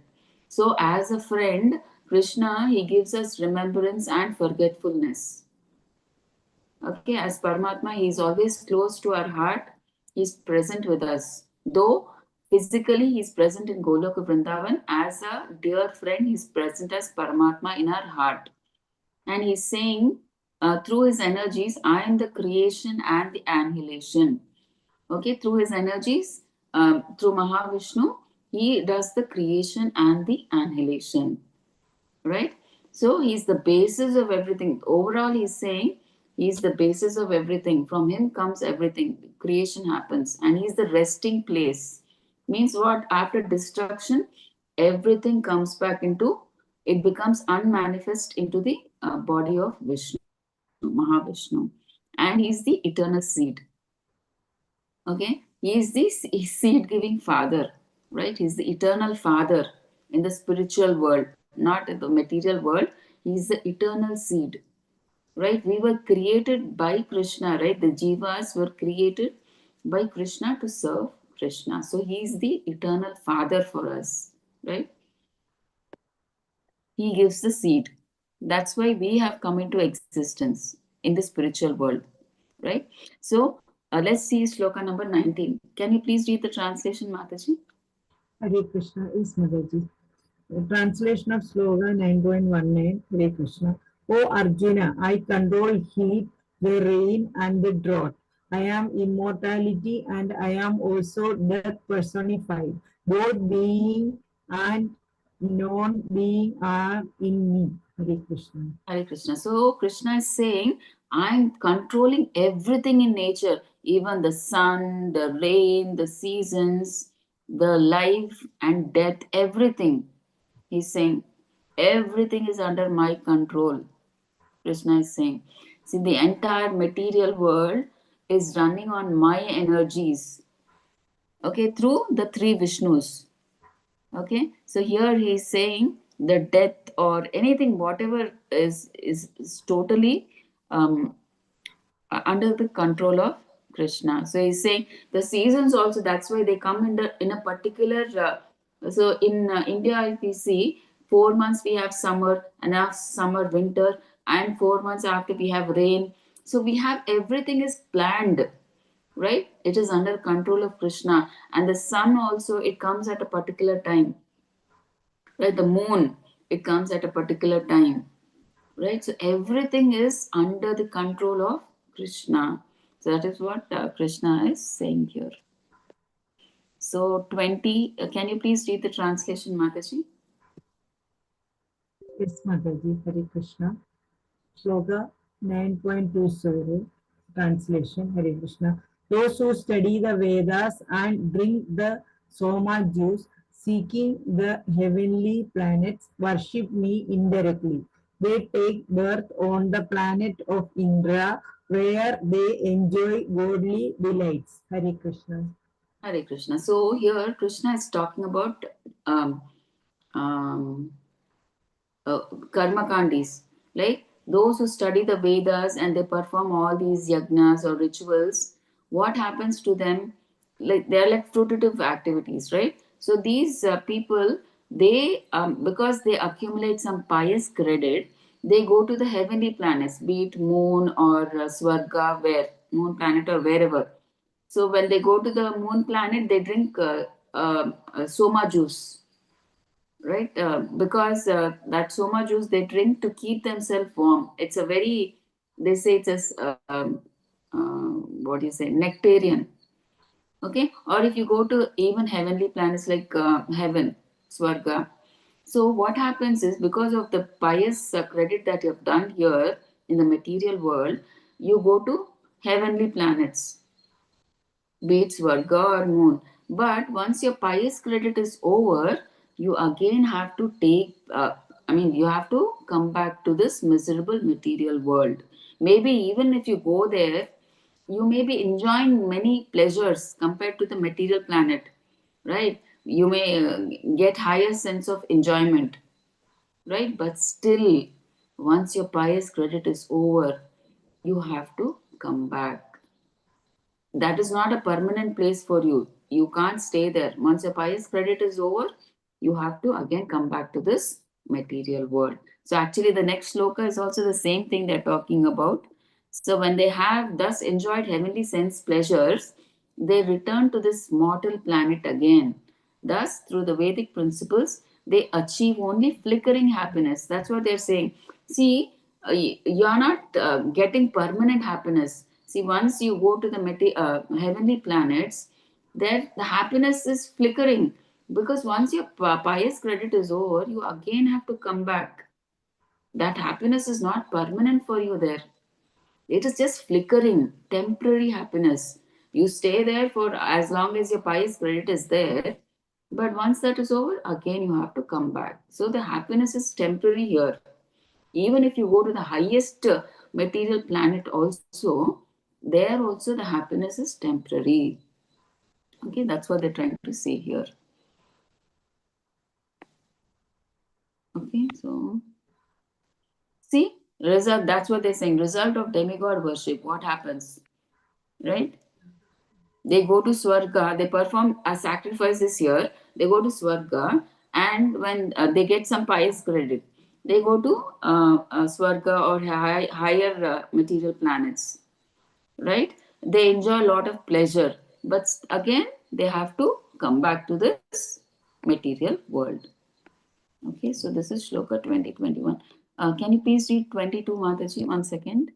So as a friend, Krishna, he gives us remembrance and forgetfulness. Okay, as Paramatma, he is always close to our heart. He is present with us. Though physically he is present in Goloka Vrindavan, as a dear friend, he is present as Paramatma in our heart. And he's saying, through his energies, I am the creation and the annihilation. Okay, through his energies, through Mahavishnu, he does the creation and the annihilation. Right? So he's the basis of everything. Overall, he's saying he's the basis of everything. From him comes everything. Creation happens, and he's the resting place. Means what? After destruction, everything comes back into, it becomes unmanifest into the body of Vishnu, Mahavishnu. And he's the eternal seed. Okay, he is the seed giving father, right? He's the eternal father in the spiritual world, not in the material world. He is the eternal seed, right? We were created by Krishna, right? The jivas were created by Krishna to serve Krishna. So he is the eternal father for us, right? He gives the seed. That's why we have come into existence in the spiritual world, right? So let's see sloka number 19. Can you please read the translation, Mataji? Hare Krishna is Mataji. Translation of slogan 9.19. Hare Krishna. O Arjuna, I control heat, the rain, and the drought. I am immortality and I am also death personified. Both being and non-being are in me. Hare Krishna. Hare Krishna. So Krishna is saying, I'm controlling everything in nature, even the sun, the rain, the seasons, the life and death, everything. He's saying, everything is under my control. Krishna is saying, see, the entire material world is running on my energies, okay, through the three Vishnus. Okay, so here he is saying the death or anything, whatever is totally um, under the control of Krishna. So he's saying the seasons also. That's why they come in a particular. So in India, if we see 4 months we have summer, and after summer winter, and 4 months after we have rain. So we have everything is planned, right? It is under control of Krishna, and the sun also, it comes at a particular time, right? The moon, it comes at a particular time, right? So everything is under the control of Krishna. So that is what Krishna is saying here. So 20, can you please read the translation, Mataji? Yes, Mataji. Hare Krishna. Sloka 9.20. Translation. Hare Krishna. Those who study the Vedas and drink the Soma juice, seeking the heavenly planets, worship me indirectly. They take birth on the planet of Indra, where they enjoy godly delights. Hare Krishna. Hare Krishna. So here Krishna is talking about um, um, karma kandis, like those who study the Vedas and they perform all these yagnas or rituals. What happens to them? Like they're like fruitive activities, right? So these people, they because they accumulate some pious credit, they go to the heavenly planets, be it moon or swarga, where moon planet or wherever. So when they go to the moon planet, they drink soma juice, right? Because that soma juice they drink to keep themselves warm. It's a very, they say it's a what do you say, nectarian. Okay, or if you go to even heavenly planets like heaven, swarga. So what happens is, because of the pious credit that you have done here in the material world, you go to heavenly planets, be it Swarga or moon. But once your pious credit is over, you again have to you have to come back to this miserable material world. Maybe even if you go there, you may be enjoying many pleasures compared to the material planet, right? You may get higher sense of enjoyment, right? But still, once your pious credit is over, you have to come back. That is not a permanent place for you. You can't stay there. Once your pious credit is over, you have to again come back to this material world. So actually the next sloka is also the same thing they're talking about. So when they have thus enjoyed heavenly sense pleasures, they return to this mortal planet again. Thus, through the Vedic principles, they achieve only flickering happiness. That's what they're saying. See, you're not getting permanent happiness. See, once you go to the heavenly planets, there the happiness is flickering, because once your pious credit is over, you again have to come back. That happiness is not permanent for you there. It is just flickering, temporary happiness. You stay there for as long as your pious credit is there, but once that is over, again you have to come back. So the happiness is temporary here. Even if you go to the highest material planet also, there also the happiness is temporary. Okay, that's what they're trying to say here. Okay, so see, result, that's what they're saying. Result of demigod worship, what happens? Right? They go to Swarga, they perform a sacrifices here, they go to Swarga, and when they get some pious credit, they go to Swarga or higher material planets, right? They enjoy a lot of pleasure, but again, they have to come back to this material world. Okay, so this is Shloka 2021. Can you please read 22, Mataji? 1 second.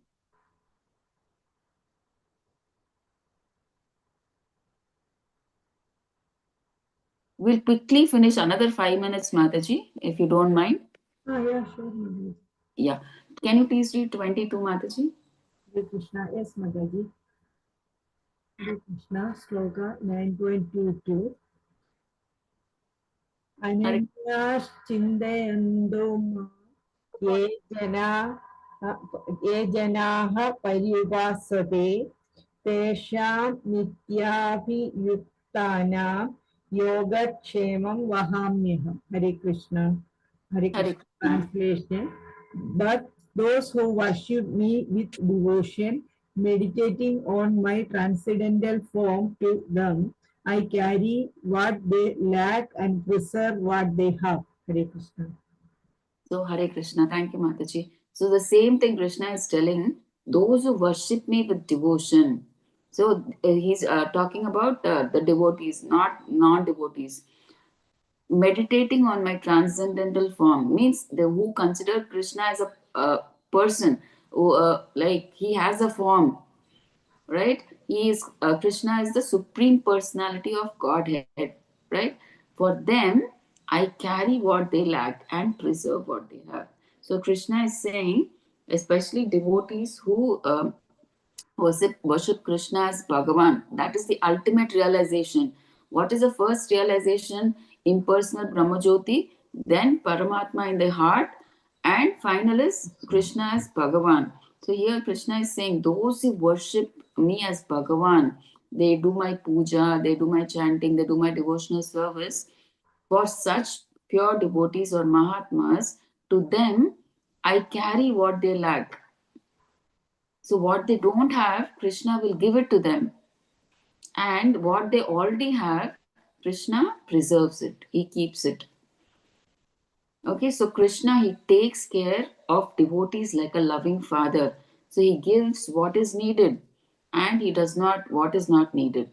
We'll quickly finish another 5 minutes, Mataji, if you don't mind. Yeah, sure, Mataji. Yeah. Can you please read 22, Mataji? Hare Krishna, yes, Mataji. Hare Krishna, Sloka 9.22. Ananyas Chindayando ye jana ye janaha pariyupasate tesham nityabhiyuktanam yogakshemam vahamyaham. Hare Krishna. Hare Hare Krishna Krishna. translation. But those who worship me with devotion, meditating on my transcendental form to them, I carry what they lack and preserve what they have. Hare Krishna. So, Hare Krishna. Thank you, Mataji. So, the same thing Krishna is telling those who worship me with devotion. So, he's talking about the devotees, not non devotees. Meditating on my transcendental form means the who consider Krishna as a person who, like, he has a form, right? He is Krishna is the supreme personality of Godhead, right? For them, I carry what they lack and preserve what they have. So Krishna is saying, especially devotees who worship Krishna as Bhagavan. That is the ultimate realization. What is the first realization? Impersonal Brahmajyoti, then Paramatma in the heart, and final is Krishna as Bhagavan. So here Krishna is saying, those who worship me as Bhagavan, they do my puja, they do my chanting, they do my devotional service. For such pure devotees or Mahatmas, to them, I carry what they lack. So, what they don't have, Krishna will give it to them. And what they already have, Krishna preserves it, he keeps it. Okay, so Krishna, he takes care of devotees like a loving father. So, he gives what is needed and he does not what is not needed.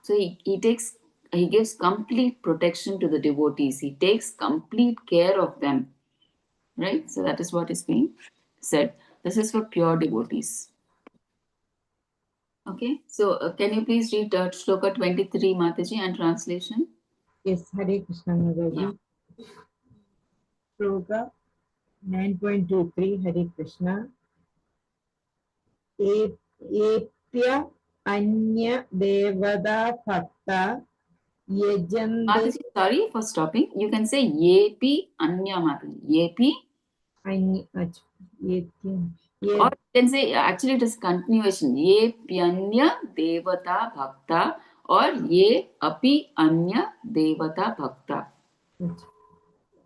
So, he gives complete protection to the devotees, he takes complete care of them, right? So, that is what is being said. This is for pure devotees. Okay, so can you please read Shloka 23, Mataji, and translation? Yes, Hare Krishna Mataji. Yeah. Sloka 9.23 Hare Krishna. Epya anya devada bhakta yajande Mataji, sorry for stopping. You can say Yepi Anya, Mataji. Yepi. anya Or you can say, actually, it is continuation. Yepi Anya Devata Bhakta, or Ye Api Anya Devata Bhakta.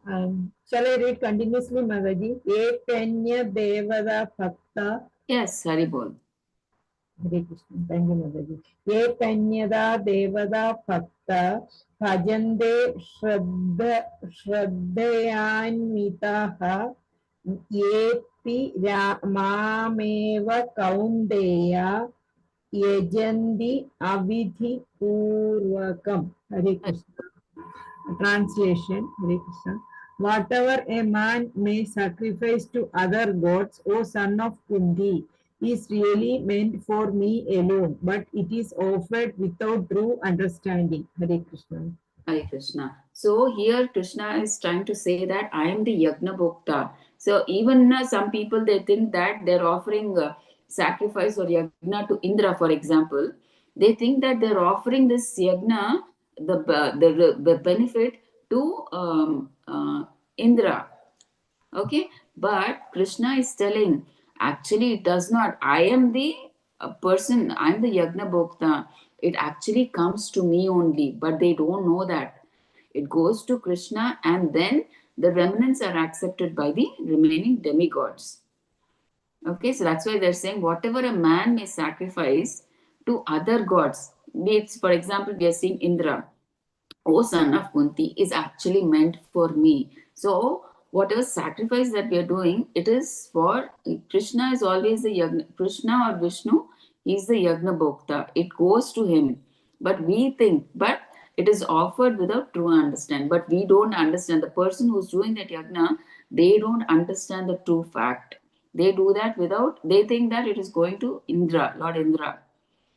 Shall I read continuously, Mataji? Epanya devada bhakta. Yes, Haribol. Hare Krishna. Thank you, Mataji. Ye Kanyada Devada Bhakta Bhajante Shraddhayanvitaha Yepi Mameva Kaundeya Yajanti Avidhi Purvakam. Hare Krishna. Translation, Hare Krishna. Whatever a man may sacrifice to other gods, O son of Kunti, is really meant for me alone, but it is offered without true understanding. Hare Krishna. Hare Krishna. So here Krishna is trying to say that I am the Yagna Bhokta. So even some people they think that they're offering sacrifice or yagna to Indra, for example. They think that they're offering this yagna, the benefit to Indra. Okay, but Krishna is telling actually it does not. I am the person, I'm the Yagna Bhokta. It actually comes to me only, but they don't know that. It goes to Krishna and then the remnants are accepted by the remaining demigods. Okay, so that's why they're saying whatever a man may sacrifice to other gods, be it, for example, we are seeing Indra, O son of Kunti, is actually meant for me. So, whatever sacrifice that we are doing, it is for Krishna, is always the Yagna, Krishna or Vishnu, he is the Yagna Bhokta. It goes to him. But we think, but it is offered without true understand. But we don't understand. The person who's doing that Yagna, they don't understand the true fact. They do that without, they think that it is going to Indra, Lord Indra.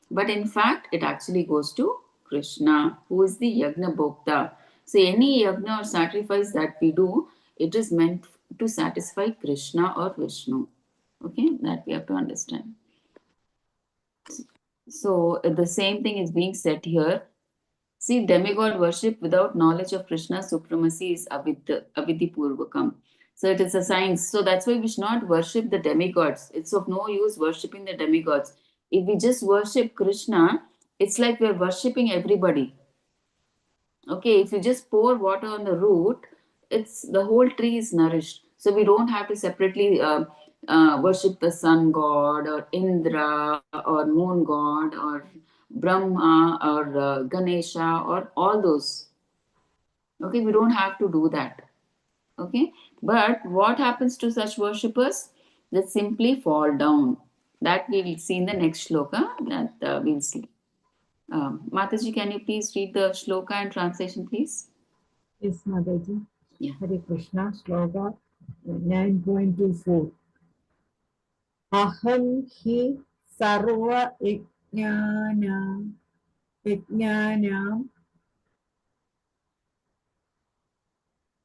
But in fact, it actually goes to Krishna, who is the Yagna Bhokta. So, any yagna or sacrifice that we do, it is meant to satisfy Krishna or Vishnu. Okay, that we have to understand. So, the same thing is being said here. See, demigod worship without knowledge of Krishna's supremacy is avidhi purvakam. So it is a science. So that's why we should not worship the demigods. It's of no use worshipping the demigods. If we just worship Krishna, it's like we're worshipping everybody. Okay, if you just pour water on the root, it's the whole tree is nourished. So we don't have to separately worship the sun god or Indra or moon god or Brahma or Ganesha or all those. Okay, we don't have to do that. Okay, but what happens to such worshippers? They simply fall down. That we will see in the next shloka that we'll see. Mataji, can you please read the shloka and translation, please? Yes, Mataji. Yeah. Hare Krishna. Sloka 9.24. Aham hi sarva yajnanam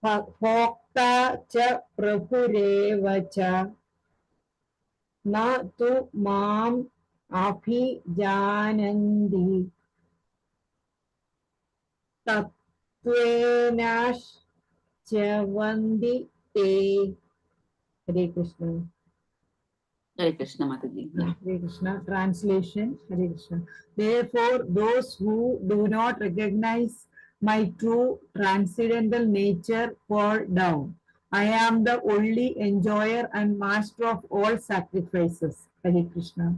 भोक्ता च प्रभुरेव च न तु माम् अभिजानन्ति तत्त्वेनश्च्यवन्ति ते. Hare Krishna. Hare Krishna, Mataji. Yeah. Hare Krishna. Translation. Hare Krishna. Therefore, those who do not recognize my true transcendental nature fall down. I am the only enjoyer and master of all sacrifices. Hare Krishna.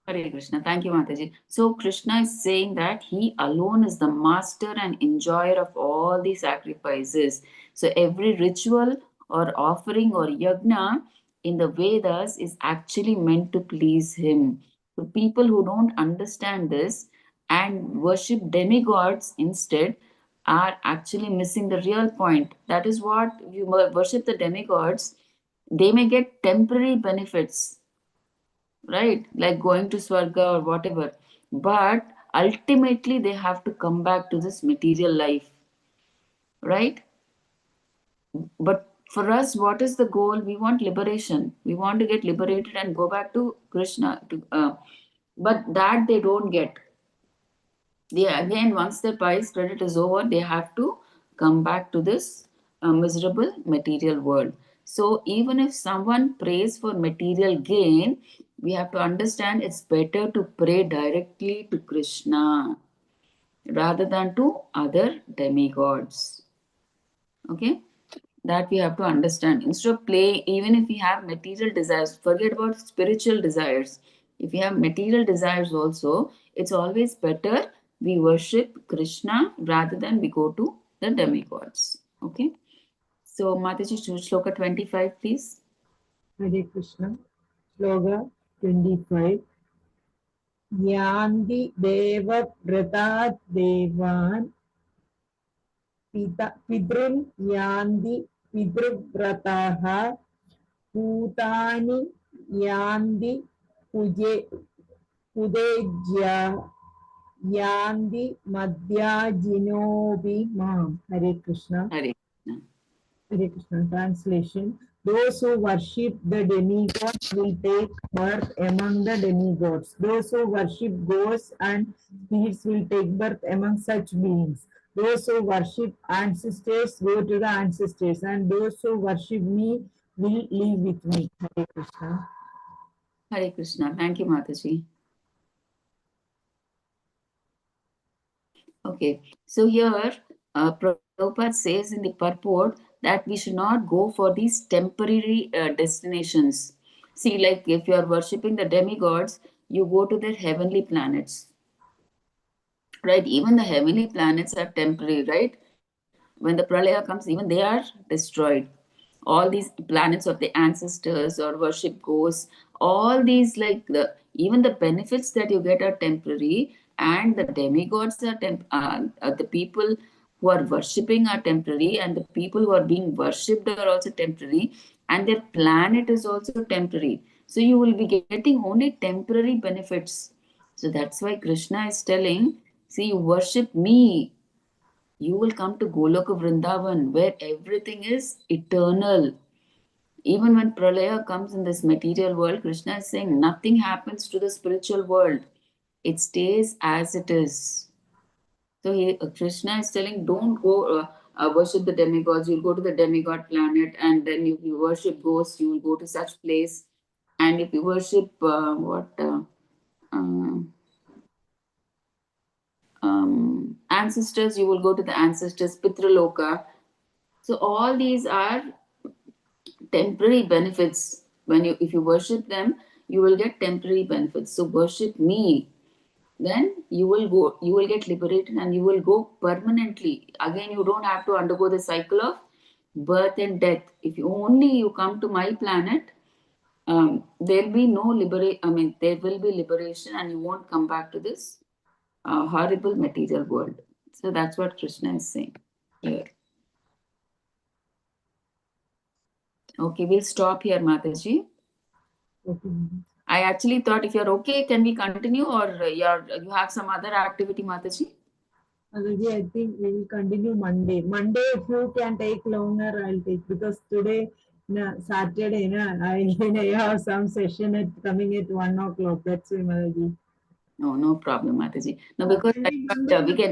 Hare Krishna. Thank you, Mataji. So Krishna is saying that he alone is the master and enjoyer of all the sacrifices. So every ritual or offering or yagna in the Vedas is actually meant to please him. So people who don't understand this and worship demigods instead are actually missing the real point. That is what you worship the demigods, they may get temporary benefits, right? Like going to Swarga or whatever. But ultimately, they have to come back to this material life, right? But for us, what is the goal? We want liberation. We want to get liberated and go back to Krishna. But that they don't get. They again, once their pious credit is over, they have to come back to this miserable material world. So even if someone prays for material gain, we have to understand it's better to pray directly to Krishna rather than to other demigods. Okay, that we have to understand. Instead of play, even if we have material desires, forget about spiritual desires. If we have material desires also, it's always better we worship Krishna rather than we go to the demigods. Okay. So Mataji, Shloka 25, please. Hare Krishna. Sloga 25. Yanti Deva Vratat Devan Pidrun Yanti Pidruvrataha Bhutani Yanti Pudejya Yanti Madhyajinobi Mam. Hare Krishna. Hare Krishna. Hare Krishna. Translation. Those who worship the demigods will take birth among the demigods. Those who worship ghosts and spirits will take birth among such beings. Those who worship ancestors go to the ancestors, and those who worship me will live with me. Hare Krishna. Hare Krishna. Thank you, Mataji. Okay, so here Prabhupada says in the purport that we should not go for these temporary destinations. See, like if you are worshipping the demigods, you go to their heavenly planets, right? Even the heavenly planets are temporary, right? When the pralaya comes, even they are destroyed. All these planets of the ancestors or worship ghosts, all these, like even the benefits that you get are temporary, and the demigods are the people who are worshipping are temporary, and the people who are being worshipped are also temporary, and their planet is also temporary. So you will be getting only temporary benefits. So that's why Krishna is telling, see, you worship me, you will come to Goloka Vrindavan, where everything is eternal. Even when Pralaya comes in this material world, Krishna is saying nothing happens to the spiritual world. It stays as it is. So Krishna is telling, don't go worship the demigods. You'll go to the demigod planet, and then if you worship ghosts, you will go to such place. And if you worship ancestors, you will go to the ancestors, Pitraloka. So all these are temporary benefits. When you, if you worship them, you will get temporary benefits. So worship me, then you will go, you will get liberated, and you will go permanently. Again, you don't have to undergo the cycle of birth and death. If you only you come to my planet, there'll be no liberation. I mean, there will be liberation, and you won't come back to this horrible material world. So that's what Krishna is saying here. Okay, we'll stop here, Mataji. Okay. I actually thought, if you're okay, can we continue, or you have some other activity, Mataji? Anaji, I think we will continue Monday. Monday, if you can take longer, I'll take, because today, Saturday, I have some session coming at 1 o'clock. That's why, Mataji. No problem, Mataji. No, because I thought we can